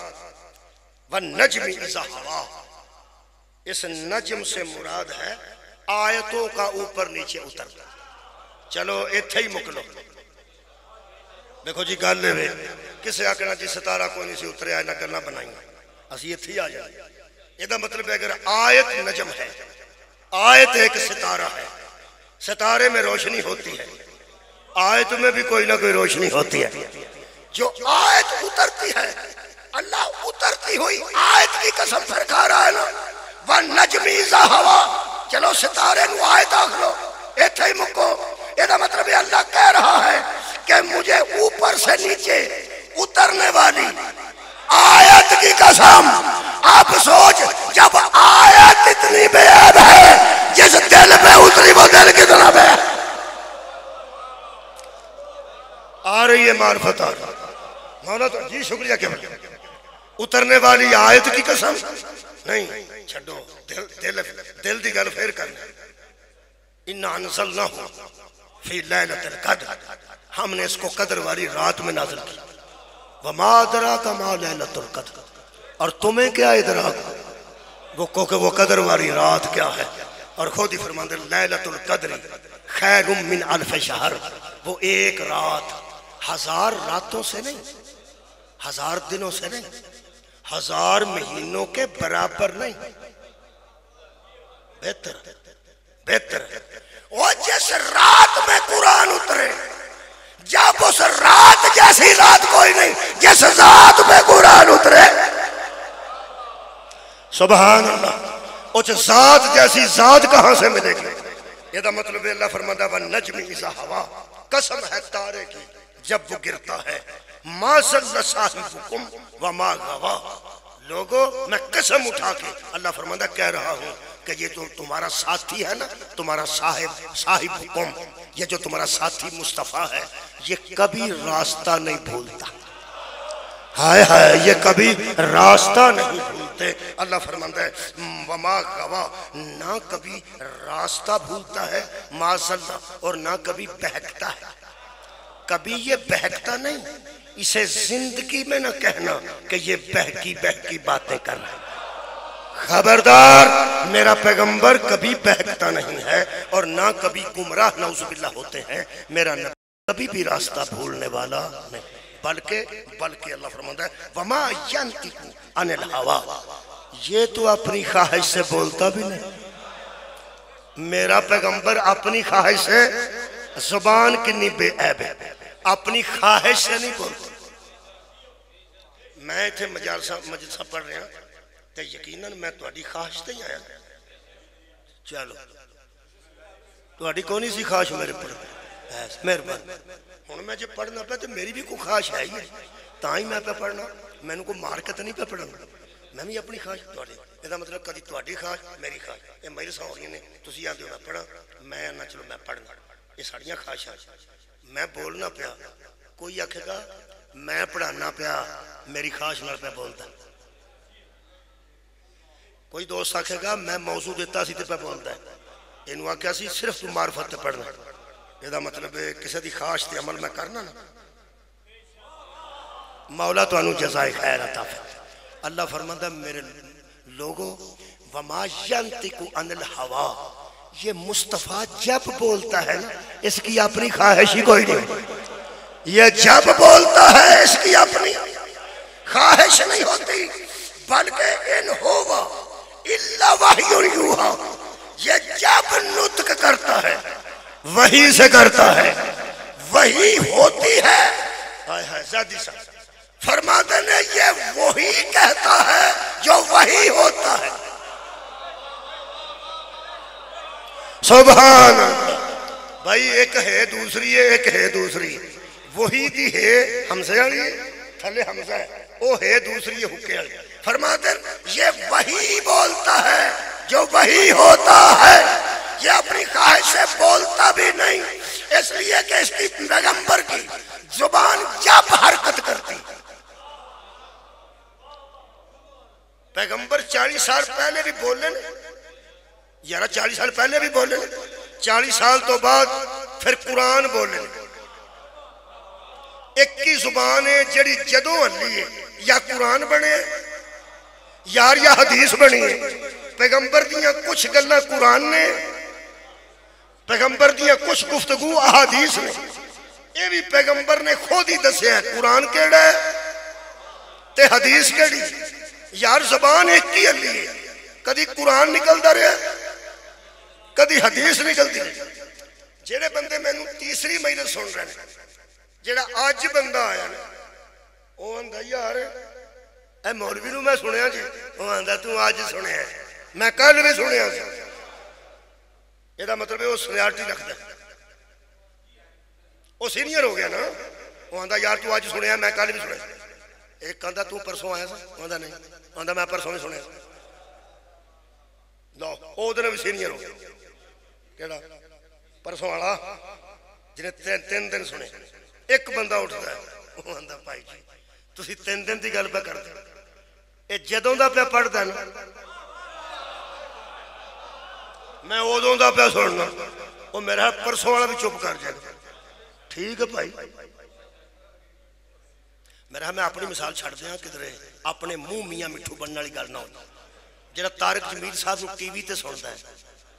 والنجم اذا ہوا، اس نجم سے مراد ہے آیتوں کا اوپر نیچے اترتا۔ چلو ایتھے ہی مکلو، دیکھو جی گل ہے کسے آکھنا جی ستارہ کوئی نہیں سی اترے آئے نہ کرنا بنائیں اسی ایتھے ہی آ جائیں۔ یہ مطلب ہے اگر آیت نجم ہے، آیت ایک ستارہ ہے، ستارے میں روشنی ہوتی ہے، آیت میں بھی کوئی نہ کوئی روشنی ہوتی ہے۔ جو آیت اترتی ہے، اللہ اترتی ہوئی آیت کی قسم پھر کھا رہا ہے نا، وَالنَّجْمِ إِذَا هَوَا۔ چلو ستارے نو آیت آکھ لو، ایتھے ہی مکو۔ یہ مطلب ہے اللہ کہہ رہا ہے کہ مجھے اوپر سے نیچے اترنے والی آیت کی قسم۔ آپ سوچ جب آیت اتنی بے عیب ہے، جس دل پہ اتری وہ دل کتنا بے عیب۔ آ رہی ہے معرفت آ رہا مولا تو جی شکریہ کیا اترنے والی آیت کی قسم نہیں چھڑو، دل دی گل پھر کرنا۔ اِنَّا أَنزَلْنَاهُ فِي لَيْلَةِ الْقَدْرِ، ہم نے اس کو قدر والی رات میں نازل کیا۔ وَمَا أَدْرَاكَ مَا لَيْلَةُ الْقَدْرِ، اور تمہیں کیا ادراک وہ کو کہ وہ قدر والی رات کیا ہے؟ اور خود ہی فرماندے لیلۃ القدر خیر من الف شہر، وہ ایک رات ہزار راتوں سے نہیں، ہزار دنوں سے نہیں، ہزار مہینوں کے برابر نہیں، بہتر بہتر۔ وہ جس رات میں قرآن اترے، جب اس رات جیسی رات کوئی نہیں، جس ذات میں قرآن اترے، سبحان اللہ، اس ذات جیسی ذات کہاں سے ملے گی؟ یہ دا مطلب ہے اللہ فرماتا ہے وَالنَّجْمِ إِذَا ہوا، قسم ہے تارے کی جب وہ گرتا ہے، مَا ضَلَّ صَاحِبُكُمْ وَمَا غَوَا۔ لوگوں میں قسم اٹھا کے اللہ فرماتا کہہ رہا ہوں کہ یہ جو تمہارا ساتھی ہے نا، تمہارا صاحبکم، یہ جو تمہارا ساتھی مصطفیٰ ہے، یہ کبھی راستہ نہیں بھولتا۔ ہائے ہائے، یہ کبھی راستہ نہیں بھولتے۔ اللہ فرماتا ہے وما غوا، نہ کبھی راستہ بھولتا ہے، ما ضل، اور نہ کبھی بہکتا ہے۔ کبھی یہ بہکتا نہیں، اسے زندگی میں نہ کہنا کہ یہ بہکی بہکی باتیں کر رہا ہے۔ خبردار، میرا پیغمبر کبھی بہکتا نہیں ہے اور نہ کبھی گمراہ نعوذ باللہ ہوتے ہیں۔ میرا نبی کبھی بھی راستہ بھولنے والا نہیں، بلکہ اللہ فرماتا ہے وَمَا يَنْتِقُ عَنِ الْهَوَىٰ، یہ تو اپنی خواہش سے بولتا بھی نہیں۔ میرا پیغمبر اپنی خواہش سے، زبان کنی بے عیب ہے، اپنی خواہش سے نہیں بولتا۔ میں تھے مجلسہ پڑھ رہے ہیں تو یقیناً میں تہاڈی خواہش تے ہی آیا، چلو تہاڈی کونی سی خواہش میرے پر مہربان۔ ہوں میں جب پڑھنا پہ تو میری بھی کوئی خواہش ہے ہی ہے، تاں میں پہ پڑھنا، میں نے کوئی مار کے تو نہیں پہ پڑھنا، میں بھی اپنی خواہش تہاڈی، یہ مطلب کدی تہاڈی خواہش میری خواہش، یہ میری سا ہو رہی ہیں، تسی آندے ہو میں پڑھا، میں نہ چلو میں پڑھنا، یہ ساڑیاں خواہشاں، میں بولنا پیا، کوئی آکھے گا میں پڑھانا پیا میری خواہش نال پہ بولتا، کوئی دوست آکھے گا میں موضوع دیتا سی تے پہ بولتا ہے، انہوں آکھیا سی صرف تو معرفت تے پڑھنا، یہ مطلب ہے کسی دی خواہش تے عمل میں کرنا نا، مولا تو انہوں جزائے خیر عطا فرمائے۔ اللہ فرماتا میرے لوگوں وَمَا يَنْتِقُ عَنِ الْهَوَىٰ، یہ مصطفیٰ جب بولتا ہے نا، اس کی اپنی خواہش ہی کوئی نہیں، یہ جب بولتا ہے اس کی اپنی خواہش نہیں ہوتی، بلکہ ان ہوا الا وحی یوحا، یہ جب نطق کرتا ہے وحی سے کرتا ہے، وحی ہوتی ہے زیادی صاحب فرماتے ہیں یہ وہی کہتا ہے جو وحی ہوتا ہے۔ سبحان اللہ بھائی، ایک ہے دوسری ہے، ایک ہے دوسری، وہی دی ہے حمزہ والی ہے، تھلے حمزہ ہے، وہ ہے دوسری ہے حکے والی۔ فرماتے ہیں یہ وہی بولتا ہے جو وہی ہوتا ہے، یہ اپنی خواہش سے بولتا بھی نہیں، اس لیے کہ اس کی پیغمبر کی زبان جب حرکت کرتی، پیغمبر 40 سال پہلے بھی بولنے، یارہ 40 سال پہلے بھی بولنے، 40 سال تو بعد پھر قرآن بولنے، ایک کی زبان ہے جڑی جدوں ہلی ہے، یا قرآن بنے یا حدیث بنی ہے۔ پیغمبر دیاں کچھ گلہ قرآن نے، پیغمبر دیاں کچھ گفتگو احادیث نے، یہ بھی پیغمبر نے خود ہی دسیا ہے قرآن کیڑا ہے تے حدیث کیڑی۔ یار زبان ایک کی ہلی ہے، کدی قرآن نکلتا رہا کدی حدیث نکلتی رہی۔ جڑے بندے میں نے تیسری مجلس سن رہے ہیں، جڑا آج بندہ آیا نا وہ آندا یار اے مولوی نو میں سنیا جی، وہ آندا تو آج سنیا ہے، میں کل بھی سنیا سی۔ یہ مطلب ہے وہ سینیارٹی رکھتا ہے، وہ سینئر ہو گیا نا۔ وہ آندا یار تو آج سنیا میں کل بھی سنیا۔ ایک آندا تو پرسوں آیا سا، آندا نہیں، آندا میں پرسوں بھی سنیا سا۔ لو وہ دن بھی سینئر ہو گیا، کیڑا پرسوں والا جنہیں 3 دن سنے۔ ایک بندہ اٹھتا ہے، وہ آندا بھائی جی تسی 3 دن دی گل پہ کرتے، یہ جدوں دا پہ پڑھتا نا میں ادوں دا پہ سننا، وہ میرا پرسوں والا بھی چپ کر جائے گا۔ ٹھیک ہے بھائی، میرا میں اپنی مثال چھڑ دیا کدھرے اپنے منہ میاں مٹھو بننے والی گل نہ ہوتا۔ جڑا طارق جمیل صاحب ٹی وی تے سنتا ہے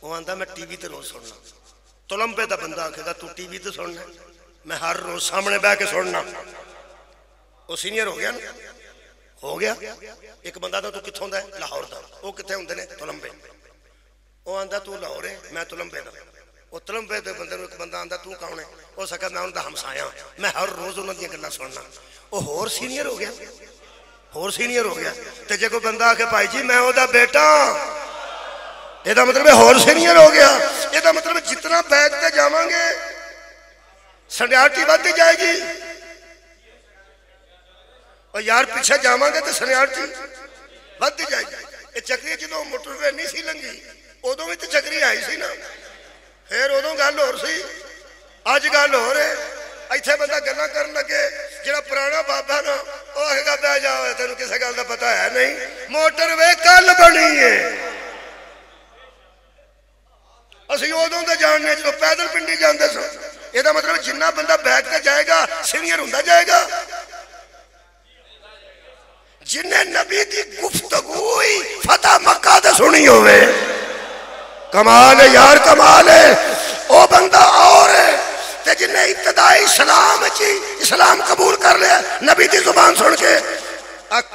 وہ آندا میں ٹی وی تے روز سننا، تولمبے دا بندہ آکھے گا تو ٹی وی تے سننا، میں ہر روز سامنے بیٹھ کے سننا۔ وہ سینئر ہو گیا نا، ہو گیا۔ ایک بندہ دا تو کتھوں دا ہے؟ لاہور دا، وہ کتھے ہوندے نے؟ تولمبے۔ وہ آندا تو لاہور ہے میں تولمبے دا، وہ تولمبے دے بندے نو ایک بندہ آندا تو کون ہے؟ وہ سکا میں انہاں دا ہمسایا، میں ہر روز انہاں دی گلاں سننا۔ وہ ہور سینئر ہو گیا، ہور سینئر ہو گیا۔ تے جے کوئی بندہ آکھے بھائی جی میں او دا بیٹا، یہ دا مطلب ہے ہور سینئر ہو گیا۔ یہ دا مطلب جتنا بیگ تے جاواں گے سنیارٹی بڑھتی جائے گی، اور یار پیچھے جاواں گے تو سنیارٹی بڑھتی جائے گی۔ یہ چکری جدوں موٹر وے نہیں سی لنگی ادوں بھی تو چکری آئی سی نا، پھر ادوں گل ہور سی، اج گل ہو رہے۔ ایتھے بندہ گلاں کرن لگے جڑا پرانا بابا نا وہ آکھے گا بہ جا تینوں کسے گل دا پتہ ہے نہیں، موٹر وے کل بنی ہے۔ اسی ادوں تے جاننے جدوں پیدل پنڈی جاندے سن۔ یہ دا مطلب جنہ بندہ بیٹھ کے جائے گا سینئر ہوندا جائے گا۔ جنہیں نبی دی گفتگوئی فتح مکہ دے سنی ہوئے، کمال ہے یار کمال ہے۔ او بندہ اور ہے تے جنہیں ابتدائی اسلام قبول کر لیا نبی دی زبان سن کے۔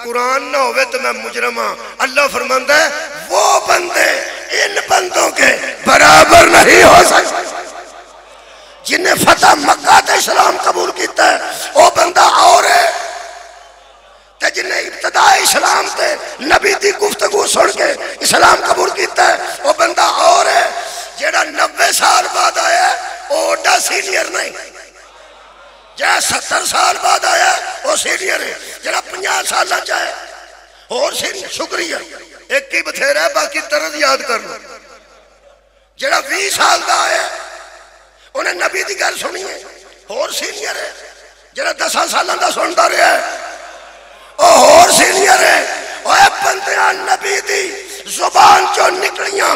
قرآن نہ ہوئے تو میں مجرمہ، اللہ فرماندہ ہے وہ بندے ان بندوں کے برابر نہیں ہو سکتے۔ جنہیں فتح مکہ تے اسلام قبول کیتا ہے وہ بندہ اور ہے تے جنہیں ابتدائی اسلام تے نبی دی گفتگو سن کے اسلام قبول کیتا ہے وہ بندہ اور ہے۔ جیڑا 90 سال بعد آیا ہے وہ اوڈا سینئر نہیں، جیڑا 70 سال بعد آیا ہے وہ سینئر ہے، جیڑا 50 سال چاہے اور سینئر۔ شکریہ، ایک ہی بتھیرا ہے باقی طرز یاد کر لو۔ جیڑا 20 سال دا آیا ہے انہیں نبی دی گل سنی ہے اور سینئر ہے، جیڑا 10 سالوں دا سنتا رہا ہے اور سینئر ہے۔ اوہ بندیاں نبی دی زبان جو نکلیاں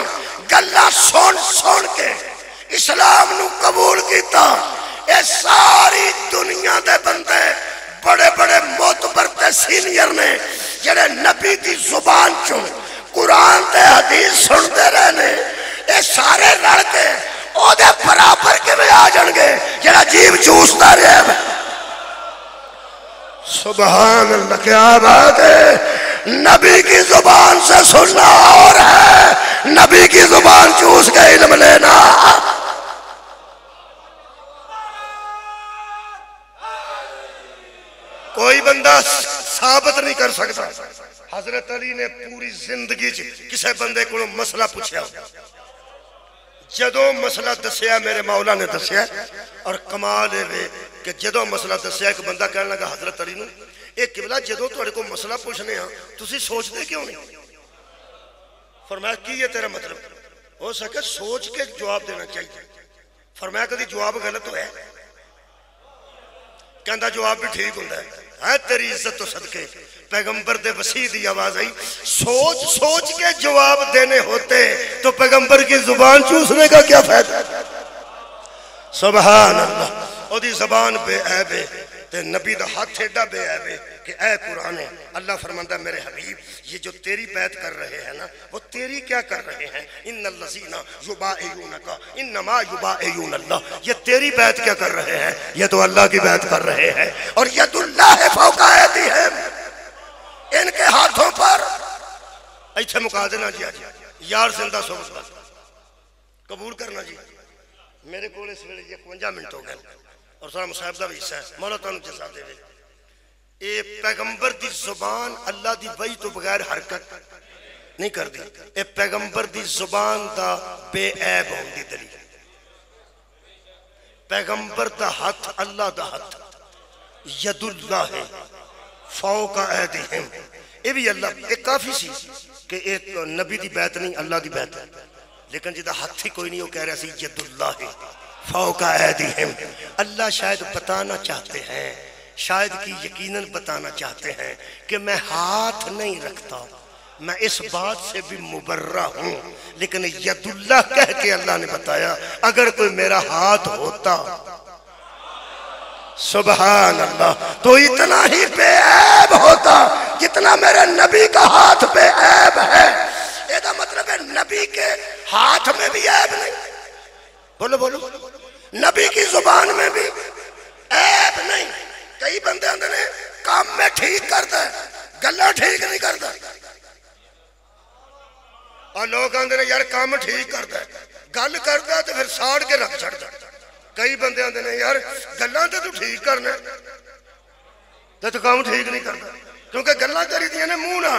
گلہ سن سن کے اسلام نو قبول کیتا، اے ساری دنیا دے بندے بڑے بڑے معتبر تے سینئر نے جڑے نبی دی زبان چوں قرآن تے حدیث سنتے رہنے، اے سارے لڑ کے او دے برابر کے میں آ جان گے جڑا جیب چوستا رہے۔ سبحان اللہ، کیا بات ہے! نبی کی زبان سے سننا اور ہے، نبی کی زبان چوس کے علم لینا۔ کوئی بندہ ثابت نہیں کر سکتا۔ حضرت علی نے پوری زندگی کسے بندے کو مسئلہ پوچھا، جدوں مسئلہ دسیا میرے مولا نے دسیا، اور کمال ہے کہ جدوں مسئلہ دسیا ایک بندہ کہنے لگا حضرت علی نے، ایک قبلہ جدوں تھوڑے کو مسئلہ پوچھنے ہاں تسی سوچ دے کیوں نہیں؟ فرمایا کی ہے تیرا مطلب؟ ہو سکے سوچ کے جواب دینا چاہیے۔ فرمایا کدی جواب غلط ہوا ہے؟ کہندہ جواب بھی ٹھیک ہوتا ہے تیری عزت تو صدقے پیغمبر دے وسیع دی آواز آئی، سوچ سوچ کے جواب دینے ہوتے تو پیغمبر کی زبان چوسنے کا کیا فائدہ؟ سبحان اللہ، او دی زبان بے عیب ہے تے نبی دا ہاتھ ایڈا بے عیب ہے کہ اے قرآن اللہ فرماندہ میرے حبیب یہ جو تیری بیعت کر رہے ہیں نا وہ تیری کیا کر رہے ہیں؟ ان الذین یبایعونک انما یبایعون اللہ، یہ تیری بیعت کیا کر رہے ہیں؟ یہ تو اللہ کی بیعت کر رہے ہیں۔ اور ید اللہ فوق ایدیہم، ان کے ہاتھوں پر ایتھے مکا دینا جی یار زندہ صحبت قبول کرنا جی۔ میرے کو اس ویلے 51 منٹ ہو گئے اور سارا مصاحبہ بھی حصہ ہے، مولا تانوں جزا دے وے۔ اے پیغمبر دی زبان اللہ دی وحی تو بغیر حرکت نہیں کر دی، اے پیغمبر دی زبان دا بے عیب ہون دی دلیل۔ پیغمبر دا ہاتھ اللہ دا ہاتھ، ید اللہ فوق ایدیہم، یہ بھی اللہ ایک کافی سی کہ ایک نبی دی بیعت نہیں اللہ دی بیعت ہے، لیکن جدہ ہاتھ ہی کوئی نہیں وہ کہہ رہا سی ید اللہ فوق ایدیہم۔ اللہ شاید بتانا چاہتے ہیں، شاید کی یقیناً بتانا چاہتے ہیں کہ میں ہاتھ نہیں رکھتا، میں اس بات سے بھی مبرہ ہوں، لیکن ید اللہ کہہ کے اللہ نے بتایا اگر کوئی میرا ہاتھ ہوتا سبحان اللہ تو اتنا ہی بے عیب ہوتا جتنا میرے نبی کا ہاتھ بے عیب ہے۔ یہ مطلب ہے نبی کے ہاتھ میں بھی عیب نہیں، بولو بولو، نبی کی زبان میں بھی عیب نہیں۔ کئی بندے اندر نے کام میں ٹھیک کرتا ہے، گلہ ٹھیک نہیں کرتا، اور لوگ اندر نے یار کام ٹھیک کرتا ہے، گل کرتا ہے تو پھر ساڑ کے رکھ چھڑتا ہے۔ کئی بندے اندر نے یار گلہ تو ٹھیک کرنا ہے تو کام ٹھیک نہیں کرتا، کیونکہ گلہ کری دیا نے منہ نہ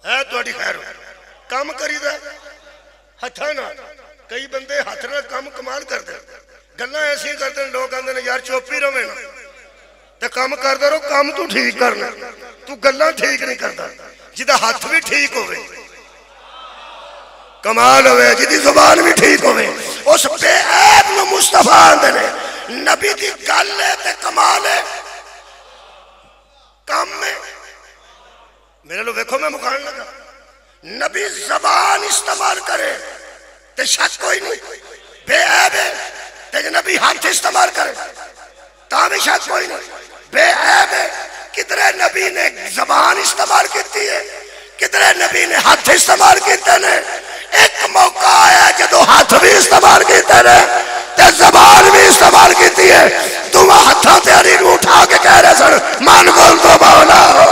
ہے تو اڈی خیر ہو کام کری دا ہتھا نہ۔ کئی بندے ہاتھ نہ کام کمال کرتے ہیں، گلہ ایسی کرتے ہیں، لوگ اندر نے یار چوپی رہے نا تو کام کرتا رہو، کام تو ٹھیک کرنا، تو گلہ ٹھیک نہیں کرتا، جدہ ہاتھ بھی ٹھیک ہوئے کمال ہوئے، جدی زبان بھی ٹھیک ہوئے، اس بے عیب نو مصطفیٰ اندر نے نبی دی گل لے تے کمال ہے کام میں۔ میرے لوگ دیکھو میں مکان لگا، نبی زبان استعمال کرے تے شک کوئی نہیں، بے عیب ہے تے نبی ہاتھ استعمال کرے تا بھی شک کوئی نہیں، بے عیب ہے۔ کدھرے نبی نے زبان استعمال کیتی ہے، کدھرے نبی نے ہاتھ استعمال کیتے ہیں۔ ایک موقع آیا جدو ہاتھ بھی استعمال کیتے ہیں تے زبان بھی استعمال کیتی ہے، تو وہ ہاتھاں تے علی نو اٹھا کے کہہ رہے سن من قل تو مولا ہو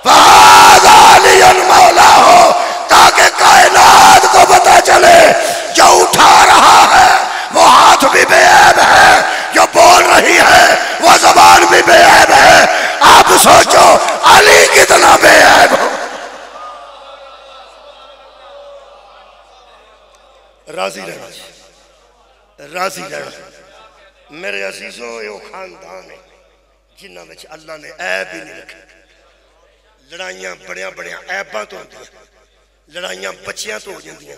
وَهَذَا عَلِيٌّ مولا ہو، تاکہ کائنات کو پتہ چلے جو اٹھا رہا ہے وہ ہاتھ بھی بے عیب ہے، جو بول رہی ہے وہ زبان بھی بے عیب ہے۔ آپ سوچو علی کتنا بے عیب ہو۔ راضی رہنا، راضی رہنا میرے عزیزوں، یہ خاندان ہے جنہ وچ اللہ نے عیب ہی نہیں رکھے۔ لڑائیاں بڑیاں بڑیاں عیباں تو ہوندیاں، لڑائیاں بچیاں تو ہو جاندیاں،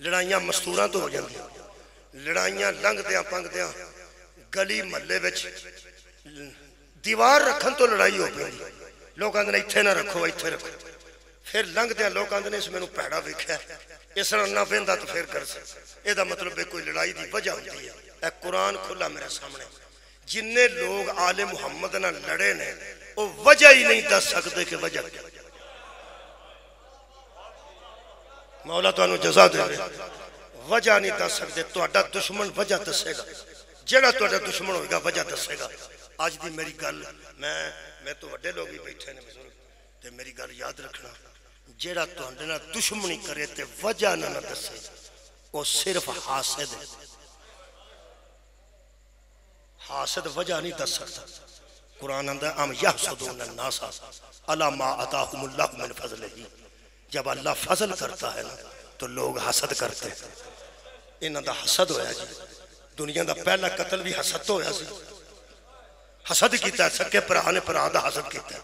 لڑائیاں مستوراں تو ہو جاندیاں، لڑائیاں لنگ دیاں پنگ دیاں گلی محلے وچ دیوار رکھن تو لڑائی ہو گئی، لوگ آندے نے ایتھے نہ رکھو ایتھے رکھو، پھر لنگ دیاں لوگ آندے نے اس میں نو پیڑا ویکھیا اس طرح نہ پہندا تو پھر کر سکتا۔ یہ دا مطلب ہے کوئی لڑائی دی وجہ ہوتی ہے۔ اے قرآن کھلا میرے سامنے، جننے لوگ آل محمد نہ لڑے نے وہ وجہ ہی نہیں دس سکتے کہ وجہ کیا۔ مولا تو انہوں جزا دے وجہ نہیں دس سکتے، تو اڈا دشمن وجہ دسے گا جیڑا تہاڈا دشمن ہوئے گا وجہ دسے گا. اج دی میری گل میں تو وڈے لوگ ہی بیٹھے نے بزرگ تے میری گل یاد رکھنا جیڑا تہاڈے نال دشمنی کرے تے وجہ نہ دسے وہ صرف حاسد ہے. حاسد وجہ نہیں دس سکتا. قرآن اندر ام یحسدون الناس علی ما آتاہم اللہ من فضلہ. جب اللہ فضل کرتا ہے نا تو لوگ حسد کرتے ہیں. انہاں دا حسد ہویا جی. دنیا دا پہلا قتل بھی حسد تو ہویا سی. حسد کیتا ہے سکے پرا نے پرا دا حسد کیتا ہے.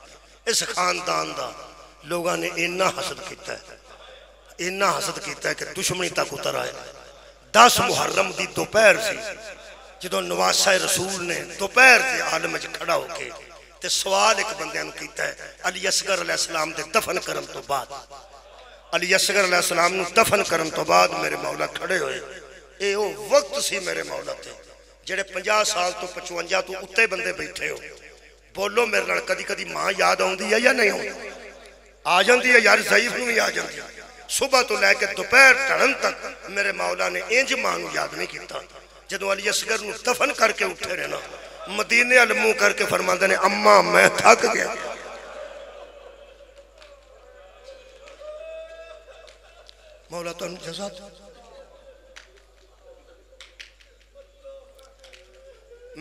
اس خاندان دا لوگاں نے اینا حسد کیتا ہے اینا حسد کیتا ہے کہ دشمنی تک اتر آئے. 10 محرم دی دوپہر سی جدو نواسہ رسول نے دوپہر دی عالم وچ کھڑا ہو کے تے سوال ایک بندے نوں کیتا ہے علی اصغر علیہ السلام دے دفن کرن تو بعد. علی اصغر علیہ السلام نوں دفن کرن تو بعد میرے مولا کھڑے ہوئے. اے او وقت سی میرے مولا تے جڑے 50 سال تو 55 تو اتے بندے بیٹھے ہو. بولو میرے نال کدی کدی ماں یاد آوندی ہے یا نہیں آوندی؟ آ جاندی ہے یار. ضعیف نوں بھی آ جاندی ہے. صبح تو لے کے دوپہر ٹھڑن تک میرے مولا نے انج ماں نوں یاد نہیں کیتا. جدو علی اصغر نوں دفن کر کے اٹھے رہنا مدینے ال منہ کر کے فرماندے نے اماں میں تھک گیا. مولا تو جزا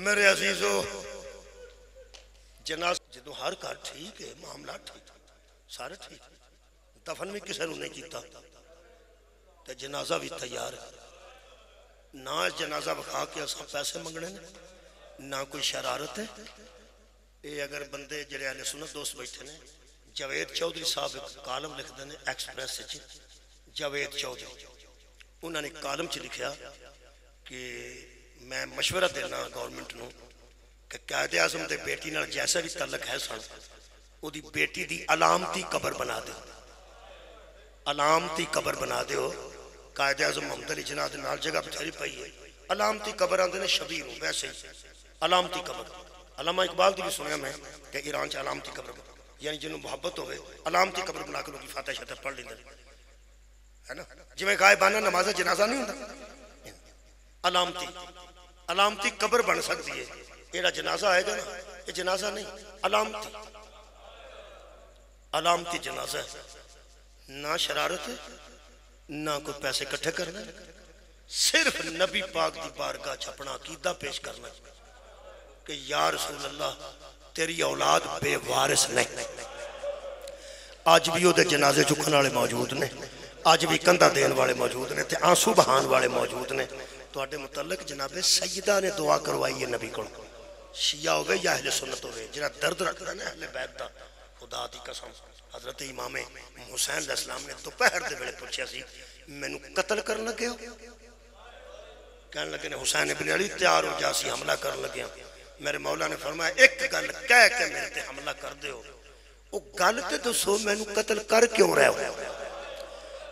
میرے عزیزو. جناز جدو ہر گھر ٹھیک ہے معاملہ ٹھیک سارے ٹھیک دفن بھی کسی نے نہیں کیتا تے جنازہ بھی تیار ہے. نہ جنازہ بکھا کے اساں پیسے منگنے نہ کوئی شرارت ہے. اے اگر بندے جڑے اہل سنت دوست بیٹھے نے جاوید چودھری صاحب ایک کالم لکھ دے نے ایکسپریس وچ. جاوید چودھری انہوں نے کالم چ لکھیا کہ میں مشورہ دینا گورنمنٹ نو کہ قائد اعظم دے بیٹی نال جیسا بھی تعلق ہے سن او دی بیٹی دی علامتی قبر بنا دے. علامتی قبر بنا دیو. قائد اعظم محمد علی جناح دے نال جگہ بتھیری پئی ہے. علامتی قبر آندے نے شبیر ہوں ویسے ہی علامتی قبر. علامہ اقبال دی بھی سنیا میں کہ ایران چ علامتی قبر یعنی جنوں محبت ہوئے علامتی قبر بنا کے لوگ فاتح شاتح پڑھ لیندے ہے نا. جی میں غائبانہ نماز جنازہ نہیں ہوندا. علامتی قبر بن سکتی ہے. ایڑا جنازہ آئے گا نا یہ جنازہ نہیں علامتی جنازہ ہے. نہ شرارت ہے نہ کوئی پیسے کٹھے کرنا. صرف نبی پاک دی بارگاہ چھپنا عقیدہ پیش کرنا کہ یا رسول اللہ تیری اولاد بے وارث نہیں. آج بھی وہ دے جنازے چکن والے موجود نے. آج بھی کندھا دین والے موجود نے تے آنسو بہان والے موجود نے. تو آٹے متعلق جناب سیدہ نے دعا کروائی ہے نبی کو. شیعہ ہوئے یا اہل سنت ہوئے جنہاں درد رکھتا ہے نا اہل بیت دا خدا دی قسم. حضرت امام حسین علیہ السلام نے دوپہر دے ویلے پوچھا سی مینوں قتل کرن لگے ہو؟ کہنے لگے نے حسین ابن علی تیار ہو جاسی حملہ کرن لگے. میرے مولا نے فرمایا ایک گل کہہ کے میرے تے حملہ کر دے ہو. وہ گل تے دسو مینوں قتل کر کیوں رہے ہو؟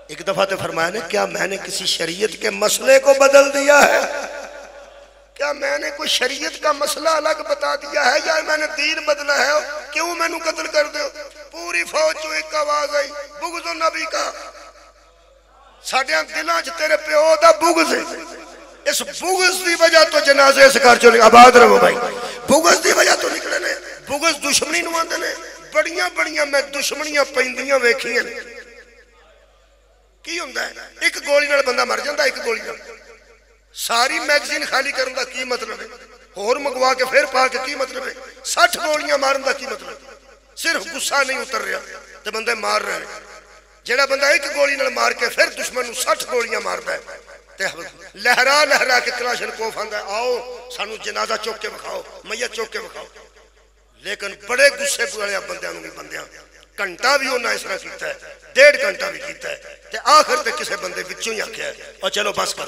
ایک دفعہ تے فرمایا نے کیا میں نے کسی شریعت کے مسئلے کو بدل دیا ہے؟ کیا میں نے کوئی شریعت کا مسئلہ الگ بتا دیا ہے یا میں نے دین بدلا ہے؟ کیوں میں نے قتل کر دے؟ پوری فوج جو ایک آواز آئی بغض نبی کا. ساڑھیاں دلان چھ تیرے پیو دا بغض ہے. اس بغض دی وجہ تو جنازے اس گھر چلے آباد رہو بھائی. بغض دی وجہ تو نکلے نے. بغض دشمنی نو آندے نے. بڑیاں میں دشمنیاں پیندیاں ویکھی ہیں. کی ہوندہ ہے ایک گولی نال بندہ مر جاندہ ایک گولی نال. ساری میگزین خالی کرن دا کی مطلب ہے؟ اور مگوا کے پھر پا کے کی مطلب ہے؟ 60 گولیاں مارن دا کی مطلب ہے؟ صرف غصہ نہیں اتر رہا تے بندے مار رہے ہیں. جیڑا بندہ ایک گولی نال مار کے پھر دشمن نو 60 گولیاں ماردا ہے تے لہرا کے کلاشن کوف آندا ہے آؤ سانو جنازہ چوک کے بکھاؤ میت چوک کے بکھاؤ. لیکن بڑے غصے والے بندیاں نوں بھی بندیاں گھنٹہ بھی انہاں اس طرح کیتا ہے 1.5 گھنٹہ بھی کیتا ہے تے آخر تے کسے بندے وچوں ہی آکھیا ہے اور چلو بس کر.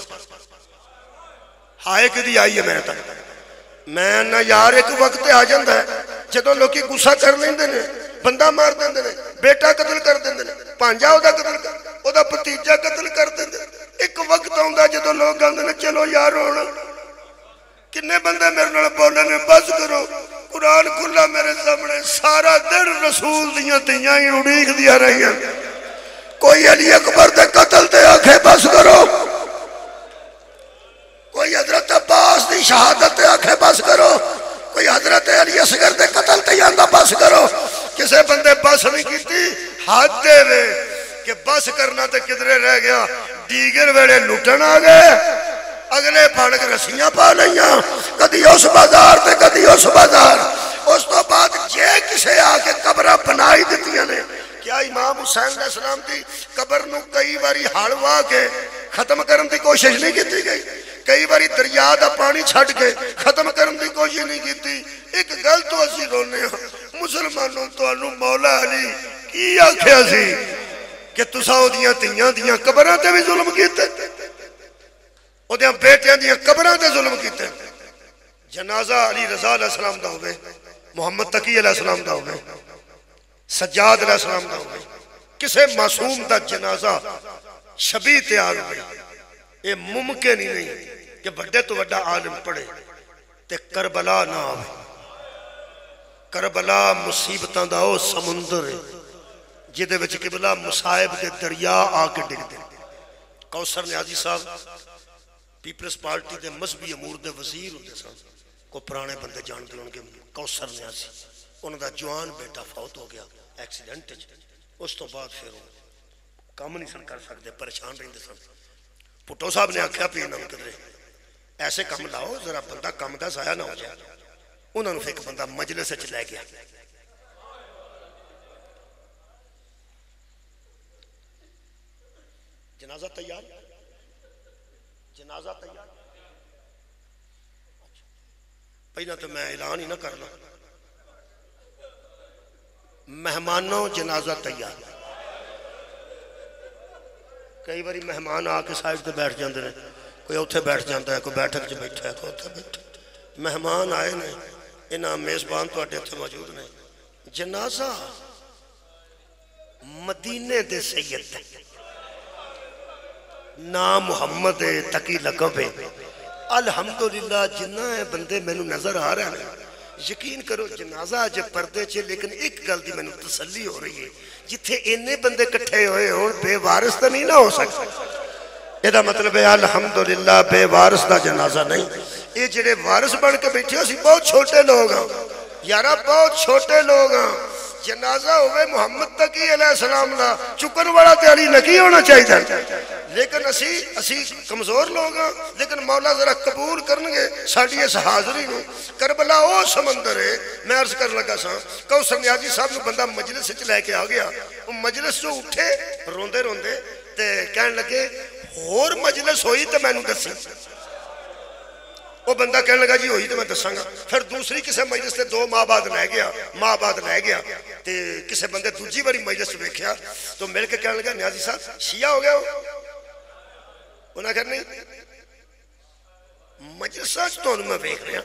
ہائے کدی آئی ہے میرے تک میں نہ یار ایک وقت آ جاندہ ہے جدوں لوکی غصہ کر لیندے نے بندہ مار دیندے نے بیٹا قتل کر دیندے نے پانجا او دا قتل کر او دا بھتیجا قتل کر دیندے. ایک وقت آوندا جدوں لوگ آندے نے چلو یار ہن کنے بندے میرے نال بولے نے بس کرو. قرآن کھلا میرے سامنے سارا دن رسول دیاں تیاں ہی اڑیک دیا رہی ہیں. کوئی علی اکبر دے قتل تے آنکھیں بس کرو. کوئی حضرت عباس دی شہادت کسے بندے بس نہیں کیتی حد دے وے کہ بس کرنا تے کدرے رہ گیا دیگر ویڑے لٹن آ گئے اگلے پھڑ کے رسیاں پا لئیاں کدی اس بازار تے کدی اس بازار اس تو بعد جے کسے آ کے قبرہ بنائی دیتیاں نے کیا امام حسین علیہ السلام دی قبر نو کئی باری ہڑوا کے ختم کرن دی کوشش نہیں کیتی گئی کئی باری دریا دا پانی چھڑ کے ختم کرن دی کوشش نہیں کیتی ایک گل تو اسی رونے ہاں مسلمانوں تو انو مولا علی کی آکھیا سی کہ تسا او دیاں تیاں دیاں قبراں تے بھی ظلم کیتے او دیاں بیٹیاں دیاں قبراں تے ظلم کیتے جنازہ علی رضا علیہ السلام دا ہوئے محمد تقی علیہ السلام دا ہوئے سجاد علیہ السلام دا ہوئے کسے معصوم دا جنازہ شبیہ تیار ہوئے یہ ممکن ہی نہیں کہ بڑے تو بڑا عالم پڑھے تے کربلا نہ آوے کربلا مصیبتاں دا او سمندر ہے جدے وچ قبلہ مصائب دے دریا آ کے ڈگ دے کوثر نیازی صاحب پیپلز پارٹی دے مذہبی امور دے وزیر ہوتے سن کو پرانے بندے جان دے انگے کوثر نیازی انہوں دا جوان بیٹا فوت ہو گیا ایکسیڈنٹ اس تو بعد پھر کام نہیں سن کر سکتے پریشان رہندے سن پٹو صاحب نے آکھیا پی انہوں کدرے ایسے کام لاؤ ذرا بندہ کام دا ضائع نہ ہو جائے انہوں نے ایک بندہ مجلس سے لے گیا جنازہ تیار جنازہ تیار پہلا تو میں اعلان ہی نہ کرنا مہمانوں جنازہ تیار کئی باری مہمان آ کے سائڈ تے بیٹھ جاندے نے کوئی اتھے بیٹھ جاندہ ہے کوئی بیٹھک جو بیٹھا ہے کوئی اتھے بیٹھا مہمان آئے نے انہاں میزبان تو اٹھے اتھے موجود نے جنازہ مدینے دے سید نام محمد تقی لقب ہے الحمدللہ جنہ بندے میں نو نظر آ رہا ہے یقین کرو جنازہ جب پردے چھے لیکن ایک گل دی میں نو تسلی ہو رہی ہے جتھے انہیں بندے کٹھے ہوئے اور بے وارث تا نہیں نہ ہو سکتا یہ مطلب ہے الحمدللہ بے وارث دا جنازہ نہیں یہ جڑے وارث بڑھ کے بیٹھے ہو سی بہت چھوٹے لوگ ہیں یارہ بہت چھوٹے لوگ ہیں جنازہ ہوئے محمد تقی علیہ السلام دا چکن وڑا تے علی نکی ہونا چاہیے لیکن اسی کمزور لوگ ہیں لیکن مولا ذرا قبول کرنگے ساڑھی اس حاضری نو کربلا او سمندر ہے میں عرض کر لگا سا کوثر نیازی صاحب نو بندہ مجلس سے لے کے آ گیا وہ مجلس جو اٹھے روندے روندے تے کہنے لگے اور مجلس ہوئی تو میں نو دسی وہ بندہ کہنے لگا جی ہوئی تو میں دساں گا پھر دوسری کسے مجلس تے 2 ماہ بعد لے گیا تے کسے بندے دوجی باری مجلس سے بیکھیا تو مل کے کہنے لگا نیازی صاحب شیعہ ہو گیا ہو انہاں کہنے نہیں مجلس ساتھ تو انہوں میں بیکھ رہا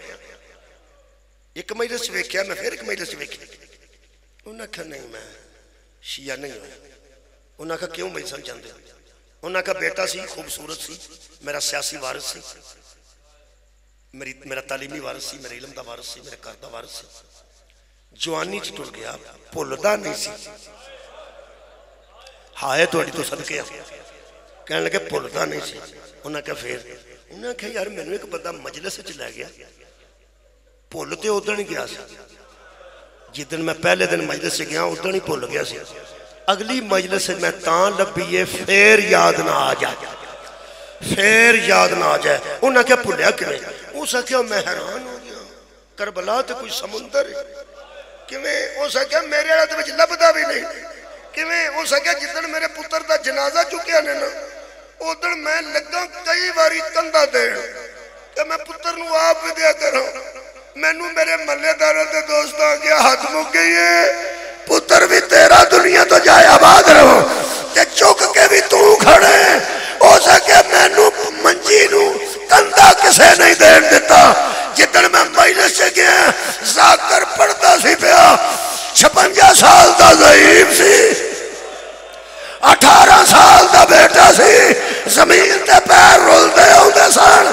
ایک مجلس سے بیکھیا میں پھر ایک مجلس سے بیکھیا انہاں کہنے نہیں میں شیعہ نہیں ہوں انہاں کہا کیوں مجلس جاندے انہاں کا بیٹا سی خوبصورت سی میرا سیاسی وارث سی میرا تعلیمی وارث سی میرے علم دا وارث سی میرے کار دا وارث سی جوانی چ ٹر گیا بھولدا نہیں سی ہائے تہاڈی تو صدقے کہنے لگے بھولدا نہیں سی انہاں کہا پھر انہاں کہا یار مینوں ایک بندہ مجلس وچ لے گیا بھول تے اودن گیا سی جدن میں پہلے دن مجلس سے گیا اودن ہی بھول گیا سی اگلی مجلس سے میں تاں لبیے پھر یاد نہ آ جائے پھر یاد نہ آ جائے انہاں کیا بھولیا کیویں اسا کیا میں حیران ہو گیا کربلا تے کوئی سمندر ہے کیویں اسا کیا میرے والا تے وچ لبدا بھی نہیں کیویں اسا کیا جدن میرے پتر دا جنازہ چکیا نے نا اودن میں لگا کئی باری کندا دین کہ میں پتر نو آپ بھی دیا کراں مینوں میرے محلے داروں تے دوستاں کیا ہاتھ مک گئی ہے پتر بھی تیرا دنیا تو جائے آباد رہو تے چک کے بھی تو کھڑے ہو سکے مینوں منجی نو کندہ کسے نہیں دین دیتا جتن میں مجلس سے گیا ذاکر پڑھتا سی پیا 56 سال دا ضعیف سی 18 سال دا بیٹا سی زمین تے پیر رول دے ہوندے سن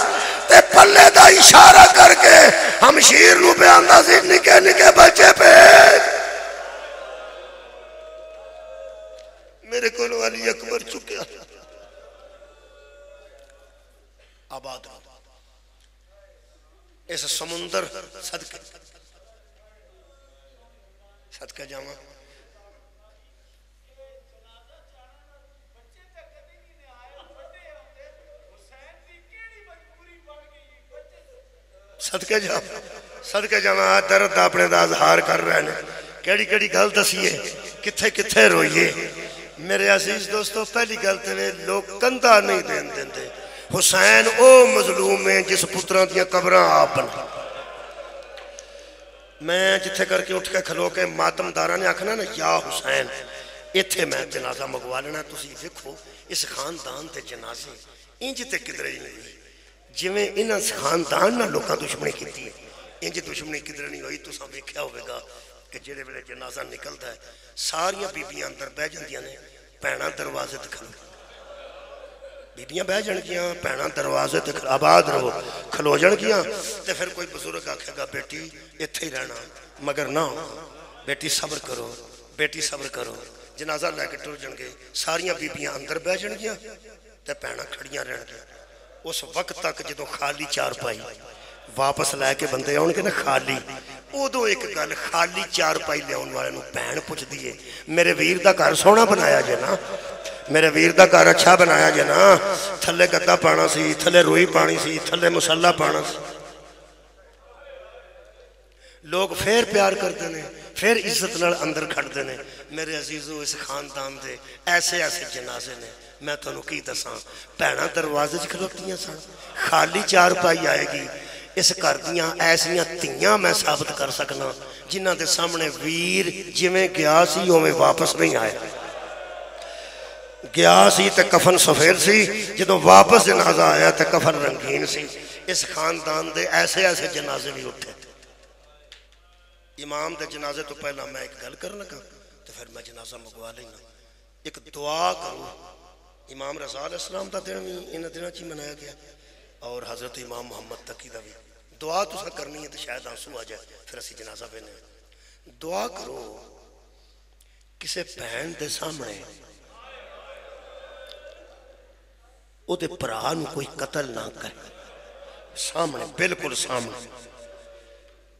تے پلے دا اشارہ کر کے ہم شیر نو بیاندہ سی نکے نکے بچے پہ میرے کولو علی اکبر چکیا آباد اس سمندر صدقہ جاواں صدقے جاواں درد اپنے دا اظہار کر رہے ہیں کیڑی کیڑی گل دسیے کتھے کتھے روئیے میرے عزیز دوستو پہلی گل تے لوگ کندھا نہیں دین دیندے حسین او مظلوم ہیں جس پتران دیا قبران آپ بنا میں جتھے کر کے اٹھ کے کھلو کے ماتم دارہ نے آکھنا نا یا حسین ایتھے میں جنازہ مگوا لینا تسی دیکھو اس خاندان تے جنازے انج تے کدھر ہی نہیں جویں انہاں خاندان نہ لوکاں دشمنی کیتی ہے انج دشمنی کدھر نہیں ہوئی تساں ویکھیا ہوئے گا کہ جڑے ویلے جنازہ نکلتا ہے ساریاں بیبیاں اندر بہ جاندیاں نے بھیناں دروازے تے کھلو بیبیاں بہ جان گیاں بھیناں دروازے تے آباد رہو کھلو جان گیاں تے پھر کوئی بزرگ آکھے گا بیٹی ایتھے ہی رہنا مگر نہ بیٹی صبر کرو بیٹی صبر کرو جنازہ لے کے ٹر جان گے ساریاں بیبیاں اندر بہ جان گیاں تے بھیناں کھڑیاں رہن گیاں اس وقت تک جدوں خالی چار پائی واپس لے کے بندے آن کے نا خالی ادو ایک گل خالی چار پائی لیاؤن والے نو بہن پوچھ دیئے میرے ویر دا گھر سونا بنایا جے نا میرے ویر دا گھر اچھا بنایا جے نا تھلے گدا پانا سی تھلے روئی پانی سی تھلے مسلح پانا سی لوگ پھر پیار کرتے ہیں پھر عزت نال اندر کھڑتے ہیں میرے عزیزو اس خاندان دے ایسے ایسے جنازے نے میں تو کی دساں بھیناں دروازے چ کھلوتیاں سن خالی چار پائی آئے گی اس گھر دیاں ایسیاں تیاں میں ثابت کر سکنا جنہاں دے سامنے ویر جویں گیا سی اوویں واپس نہیں آئے گیا سی تے کفن سفید سی جدوں واپس جنازہ آیا تے کفن رنگین سی اس خاندان دے ایسے ایسے جنازے بھی اٹھے امام دے جنازے تو پہلا میں ایک گل کر لگا تو پھر میں جنازہ مگوا لینا ایک دعا کروں امام رضا علیہ السلام دا دن بھی انہاں دنوں چی منایا گیا اور حضرت امام محمد تقی دا بھی دعا تو سا کرنی ہے تو شاید آنسو آ جائے پھر اسی جنازہ پہنے دعا کرو کسے بہن دے سامنے او دے پران کوئی قتل نہ کرے سامنے بالکل سامنے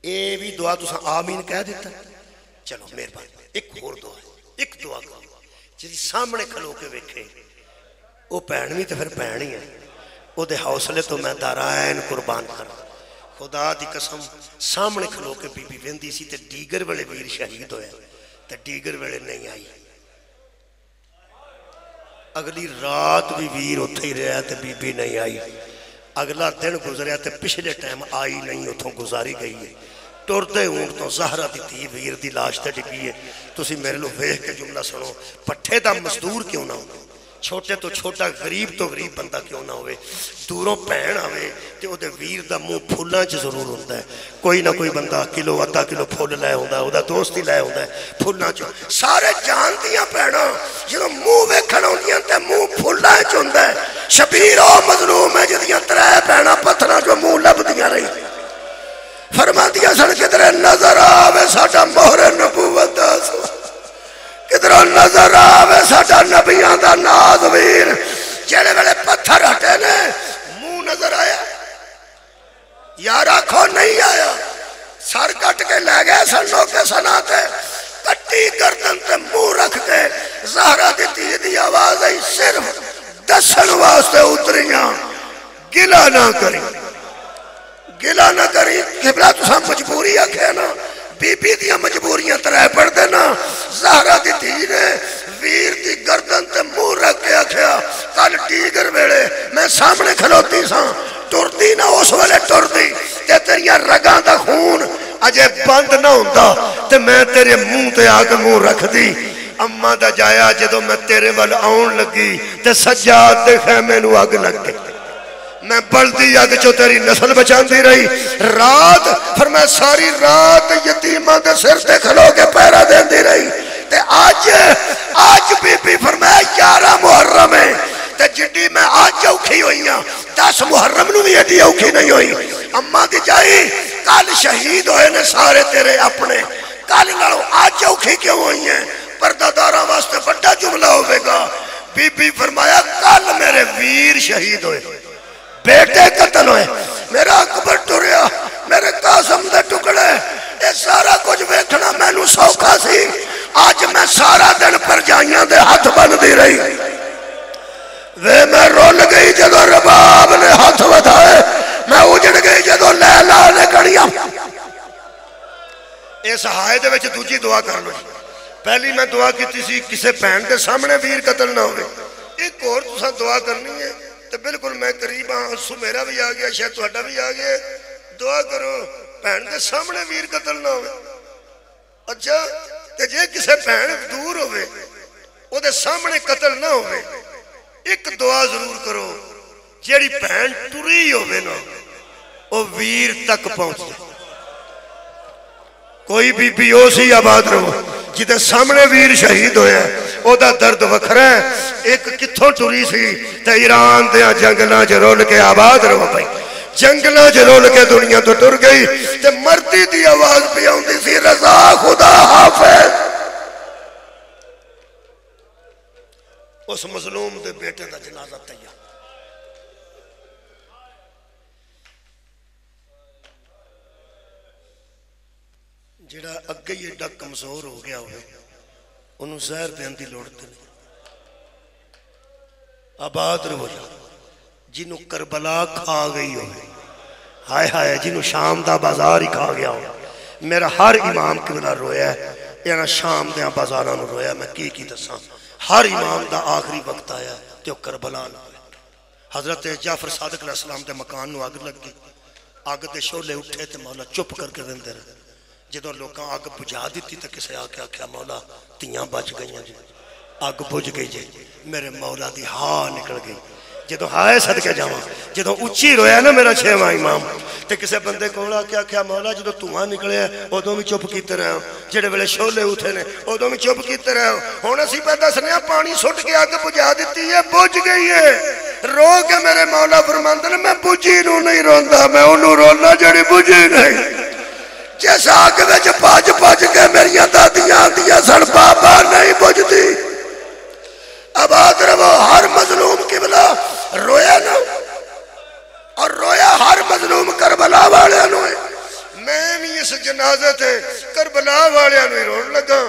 اے بھی دعا تو سا آمین کہہ دیتا چلو مہربان ایک اور دعا ہے ایک دعا کرو جی سامنے کھلو کے ویکھے وہ بہن بھی تو پھر بہن ہی ہے وہ دے حوصلے تو میں دارائن قربان کر خدا دی قسم سامنے کھلو کے بی بی ویندی سی تے ڈیگر والے ویر شہید ہوئے تے ڈیگر والے نہیں آئی اگلی رات بھی ویر اتھے ہی رہا تے بی بی نہیں آئی اگلا دن گزریا تے پچھلے ٹائم آئی نہیں اتھوں گزاری گئی ہے ٹورتے اونٹ تو زہرہ دی تھی ویر دی لاش تے ڈگی ہے تسی میرے لو ویکھ کے جملہ سنو پٹھے دا مزدور کیوں نہ ہو چھوٹے تو چھوٹا غریب تو غریب بندہ کیوں نہ ہوئے دوروں پہن آوے تے او دے ویر دا منہ پھولاں چ ضرور ہوتا ہے کوئی نہ کوئی بندہ کلو آدھا کلو پھول لائے ہوتا ہے او دا دوست ہی لائے ہوتا ہے پھولاں چ سارے جان دیاں پہنا جدوں منہ ویکھن ہوندیاں تے منہ پھولاں چ ہوندا ہے شبیر او مظلوم ہے جدیاں ترے پہنا پتھراں جو منہ لبدیاں رہی فرما دیا سن کدھر نظر آوے ساڈا مہر نبوت دا کدھر نظر آوے ساڈا نبیاں دا ناز ویر جڑے ویلے پتھر ہٹے نے منہ نظر آیا یار آنکھوں نہیں آیا سر کٹ کے لے گئے سنوں کے سناتے کٹی گردن تے منہ رکھ کے زہرہ دی دی آواز آئی صرف دسن واسطے اتریاں گلہ نہ کری گلہ نہ کری قبلہ تو سا مجبوری آکھے نا بی بی دیا مجبوریاں ترائے پڑھ دینا زہرہ دی تھی نے ویر دی گردن تے منہ رکھ کے آکھیا کل ٹیگر ویڑے میں سامنے کھلوتی سا ٹر دی نہ اس والے ٹر دی تے تیریاں رگاں دا خون اجے بند نہ ہوندہ تے میں تیرے منہ تے آگے منہ رکھ دی اما دا جایا جدو میں تیرے وال آن لگی تے سجاد دے خیمے نو آگ لگ گئی میں بلدی آگ جو تیری نسل بچان دی رہی رات پھر میں ساری رات یتیمہ دے سر تے کھلو کے پیرا دین دی رہی تے آج بی بی فرمایا 11 محرم ہے تے جڈی میں آج اوکھی ہوئی ہاں 10 محرم نو بھی ایڈی اوکھی نہیں ہوئی اما دی جائی کل شہید ہوئے نے سارے تیرے اپنے کل لڑو آج اوکھی کیوں ہوئی ہیں پردہ دارہ واسطے بڑا جملہ ہوئے گا بی بی فرمایا کل میرے ویر شہید ہوئے بیٹے قتل ہوئے میرا اکبر ٹوریا میرے قاسم دے ٹکڑے یہ سارا کچھ بیٹھنا میں نو سوکھا سی آج میں سارا دن پر جائیاں دے ہاتھ بن دی رہی وے میں رول گئی جدو رباب نے ہاتھ بدھائے میں اجڑ گئی جدو لیلہ نے اس ہائے دے وچ دوجی دعا کر لو. پہلی میں دعا کیتی سی کسے بہن دے سامنے ویر قتل نہ ہوئے. ایک اور تساں دعا کرنی ہے تو بالکل میں قریب ہاں. ہنسو میرا بھی آ گیا, شاید تہاڈا بھی آ گیا. دعا کرو بہن دے سامنے ویر قتل نہ ہوئے. اچھا تے جے کسے بہن دور ہوئے او دے سامنے قتل نہ ہوئے, ایک دعا ضرور کرو جیڑی بہن ٹری ہوئے نا او ویر تک پہنچ جائے. کوئی بی بی او سی آباد رہو جدے سامنے ویر شہید ہویا ہے او دا درد وکھرا ہے. ایک کتھوں ٹری سی تے ایران دیا جنگلاں چ رول کے آباد رہو بھائی. جنگلاں چ رول کے دنیا تو ٹر گئی تے مردی دی آواز پہ آؤندی سی رضا خدا حافظ. اس مظلوم دے بیٹے دا جنازہ تیار. جڑا اگے یہ ڈک کمزور ہو گیا ہوئے انہوں زہر دین دی لوڑتے نہیں. آباد رہو جا جنہوں کربلا کھا گئی ہوئے, ہائے ہائے جنہوں شام دا بازار ہی کھا گیا ہوئے. میرا ہر امام قبلہ رویا ہے یعنی شام دیاں بازاراں نو رویا. میں کی دساں ہر امام دا آخری وقت آیا تو کربلا نو. حضرت جعفر صادق علیہ السلام دے مکان نو آگ لگ گئی. آگ دے شولے اٹھے تے مولا چپ کر کے دندے رہے. جدوں لوکاں آگ بجھا دیتی تے کسے آ کے آکھیا مولا تیاں بچ گئیاں جی, آگ بجھ گئی جی. میرے مولا دی ہاں نکل گئی. جدوں ہائے صدقے جاواں جدوں اچھی رویا نا میرا چھواں امام تے کسے بندے کولا کیا کیا مولا جدوں دھواں نکلے اودوں بھی چپ کیتے رہے. جڑے ویلے شولے اٹھے نے اودوں بھی چپ کیتے رہے. ہن اسی پہ دسنے پانی سٹ کے آگ بجھا دیتی ہے, بجھ گئی ہے. رو کے میرے مولا فرماندے نے میں بجھی نو نہیں روندا, میں اونوں رونا جڑی بجھی نہیں. جیسا آگ وچ پاج پاج کے میریاں دادیاں آندیاں سن بابا نہیں بجھدی. آباد رہو ہر مظلوم قبلہ رویا نا, اور رویا ہر مظلوم کربلا والے نو. میں بھی اس جنازے تے کربلا والے نو رون لگا.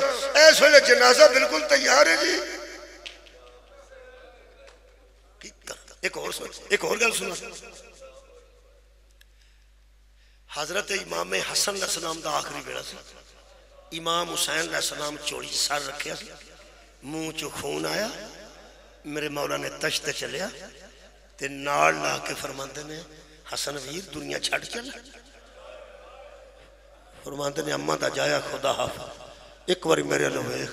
اس ویلے جنازہ بالکل تیار ہے جی. ایک اور گل سنا. حضرت امام حسن علیہ السلام دا آخری بیڑا سی. امام حسین علیہ السلام چوڑی سر رکھیا سی, منہ چو خون آیا. میرے مولا نے تشت چلیا تے نال لا کے فرماندے نے حسن ویر دنیا چھڑ چل. فرماندے نے اماں دا جایا خدا حافظ. ایک باری میرے لوے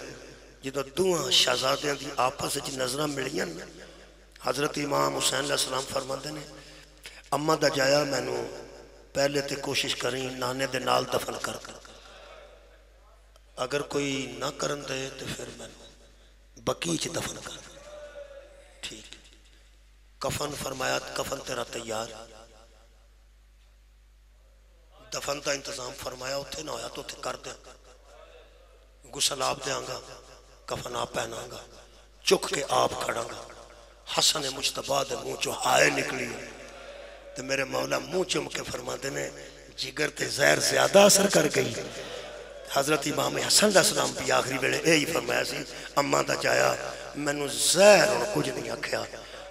جدو دوہاں شہزادیاں دی آپس وچ نظراں ملیاں, حضرت امام حسین علیہ السلام فرماندے نے اماں دا جایا مینوں پہلے تے کوشش کریں نانے دے نال دفن کر کر, اگر کوئی نہ کرن دے تو پھر میں بقیع چ دفن کر. ٹھیک کفن فرمایا کفن تیرا تیار. دفن دا انتظام فرمایا اتھے نہ ہویا تو اتھے کر دیں. غسل آپ دیاں گا, کفن آپ پہنا گا, چک کے آپ کھڑا گا. حسن مجتبیٰ دے منہ چو ہائے نکلی تو میرے مولا منہ چم کے فرما دینے جگر تے زہر زیادہ اثر کر گئی. حضرت امام حسن علیہ السلام بھی آخری بیڑے یہی فرمایا سی اماں دا جایا مینوں زہر اور کچھ نہیں آکھیا.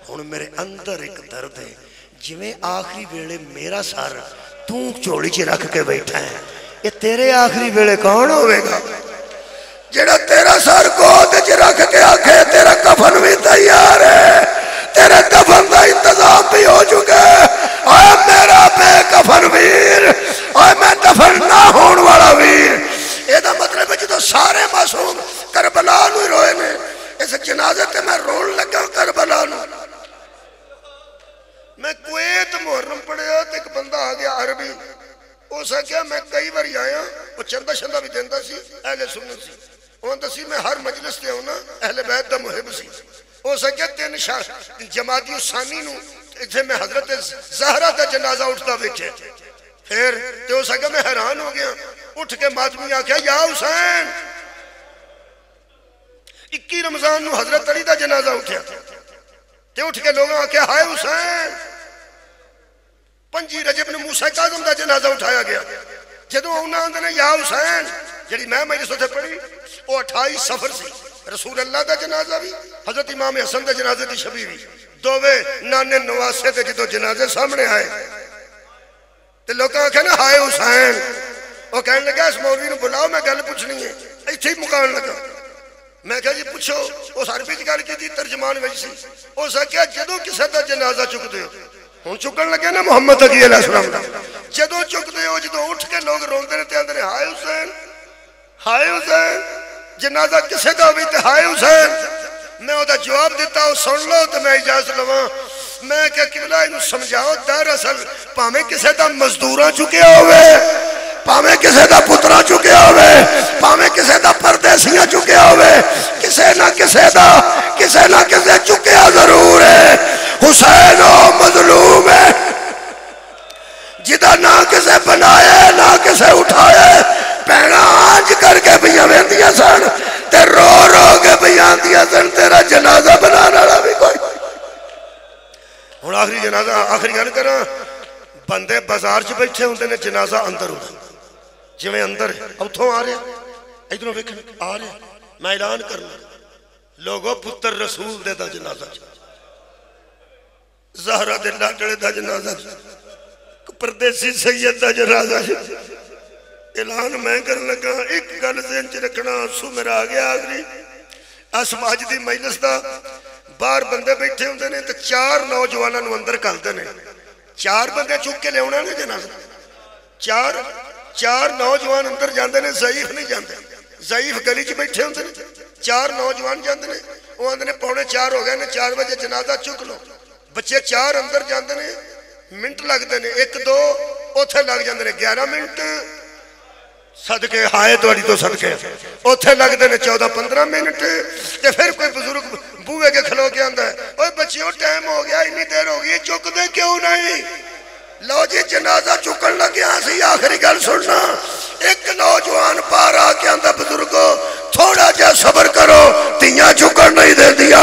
ہن میرے اندر ایک درد ہے جویں آخری بیڑے میرا سر تو چوڑی چ رکھ کے بیٹھا ہے, یہ تیرے آخری بیڑے کون ہوئے گا جڑا تیرا سر گود چ رکھ کے آکھے تیرا کفن بھی تیار ہے, تیرے کفن دا انتظام بھی ہو چکا ہے. آئے میرا بے کفن ویر, آئے میں دفن نہ ہون والا ویر. یہ دا مطلب ہے جدو سارے معصوم کربلا نو روئے نے, اس جنازے تے میں رون لگا کربلا نو. میں کویت محرم پڑھیا تو ایک بندہ آ گیا عربی, اس کیا میں کئی بار آیا, وہ چندہ شندہ بھی دیندہ سی, اہل سنت سی. وہ دسی میں ہر مجلس تے ہونا اہل بیت دا محب سی. اس کیا تین جماعتی ثانی نو اتھے میں حضرت زہرہ دا جنازہ اٹھتا بیٹھے. پھر تے اس کیا میں حیران ہو گیا, اٹھ کے ماتمی آکھیا یا حسین. 21 رمضان نو حضرت علی دا جنازہ اٹھیا تے اٹھ کے لوگوں آکھیا ہائے حسین. 5 رجب نو موسیٰ کاظم دا جنازہ اٹھایا گیا. جدو انہاں نے یا حسین جڑی میں مجلس اتھے پڑھی وہ 28 سفر سی. رسول اللہ دا جنازہ بھی حضرت امام حسن دا جنازے دی شبی بھی دووے نانے نواسے دے جدو جنازے سامنے آئے تے لوگاں آکھے نا ہائے حسین. وہ کہنے لگا اس مولوی نے بلاؤ میں گل پوچھنی ہے ایتھے ہی مکان لگا میں کہا جی پوچھو اس عربی چ گل کی ترجمان وچ سی اس آخیا جدوں کسے دا جنازہ چکدے ہو ہن چکن لگے نا محمد تقی علیہ السلام دا جدوں چکدے ہو جدوں اٹھ کے لوگ روندے نے تے آندے نے ہائے حسین جنازہ کسے دا ہوئی تے ہائے حسین میں وہ دا جواب دیتا ہوں سن لو تو میں اجازت لواں میں کہ قبلہ انہوں سمجھاؤ دراصل پاویں کسے دا مزدوراں چکے ہوئے پاویں کسے دا پترا چکے ہوئے پاویں کسے دا پردیسیاں چکے ہوئے کسے نہ کسے چکے ضرور ہے حسین و مظلوم ہے جدہ نہ کسے بنائے نہ کسے اٹھائے پہنا آنج کر کے بھیاں ویندیاں سن تے رو رو کے بھیاں دیا سن تیرا جنازہ بنانا رہا بھی کوئی ہون آخری جنازہ آخری گل کرا بندے بازار چ بیٹھے ہوندے نے جنازہ اندر ہوتا جی میں اندر اتھوں آ رہے ادھروں ویکھن آ رہے میں اعلان کرنا لوگوں پتر رسول دے دا جنازہ زہرہ دے لاڈڑے دا جنازہ پردیسی سید دا جنازہ اعلان میں کرنے لگا ایک گل ذہن چ رکھنا سو میرا آ گیا آخری اس ماج دی مجلس دا باہر بندے بیٹھے ہوندے نے تے 4 نوجواناں نوں اندر گھلدے نے 4 بندے چک کے لیاونا نے جنازہ 4 نوجوان اندر جاندے نے ضعیف نہیں جاندے ضعیف گلی چ بیٹھے ہوندے نے 4 نوجوان جاندے نے وہ آندے نے 3:45 ہو گئے نے 4 بجے جنازہ چک لو بچے 4 اندر جاندے نے منٹ لگدے نے 1-2 اوتھے لگ جاندے نے 11 منٹ صدقے ہائے توڑی تو صدقے اوتھے لگدے نے 14-15 منٹ تے پھر کوئی بزرگ بوئے کے کھلو کے آندہ ہے اوہ بچیوں ٹائم ہو گیا اتنی دیر ہو گئی چک دے کیوں نہیں لو جی جنازہ چکن لگیا سی آخری گل سننا ایک نوجوان پارا کے اندر بزرگو تھوڑا جا صبر کرو تیاں چکن نہیں دے دیا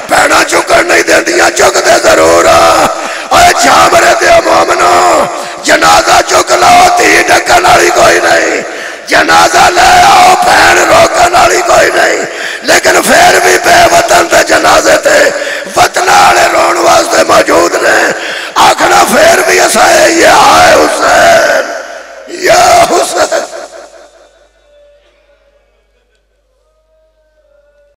پیڑا چکن نہیں دے دیا چک دے ضرور اوہ چھامرے دے مومنو جنازہ چک لاؤ تی ڈکن آلی کوئی نہیں جنازہ لے آؤ پین روکن آلی کوئی نہیں لیکن پھر بھی بے وطن دے جنازے تے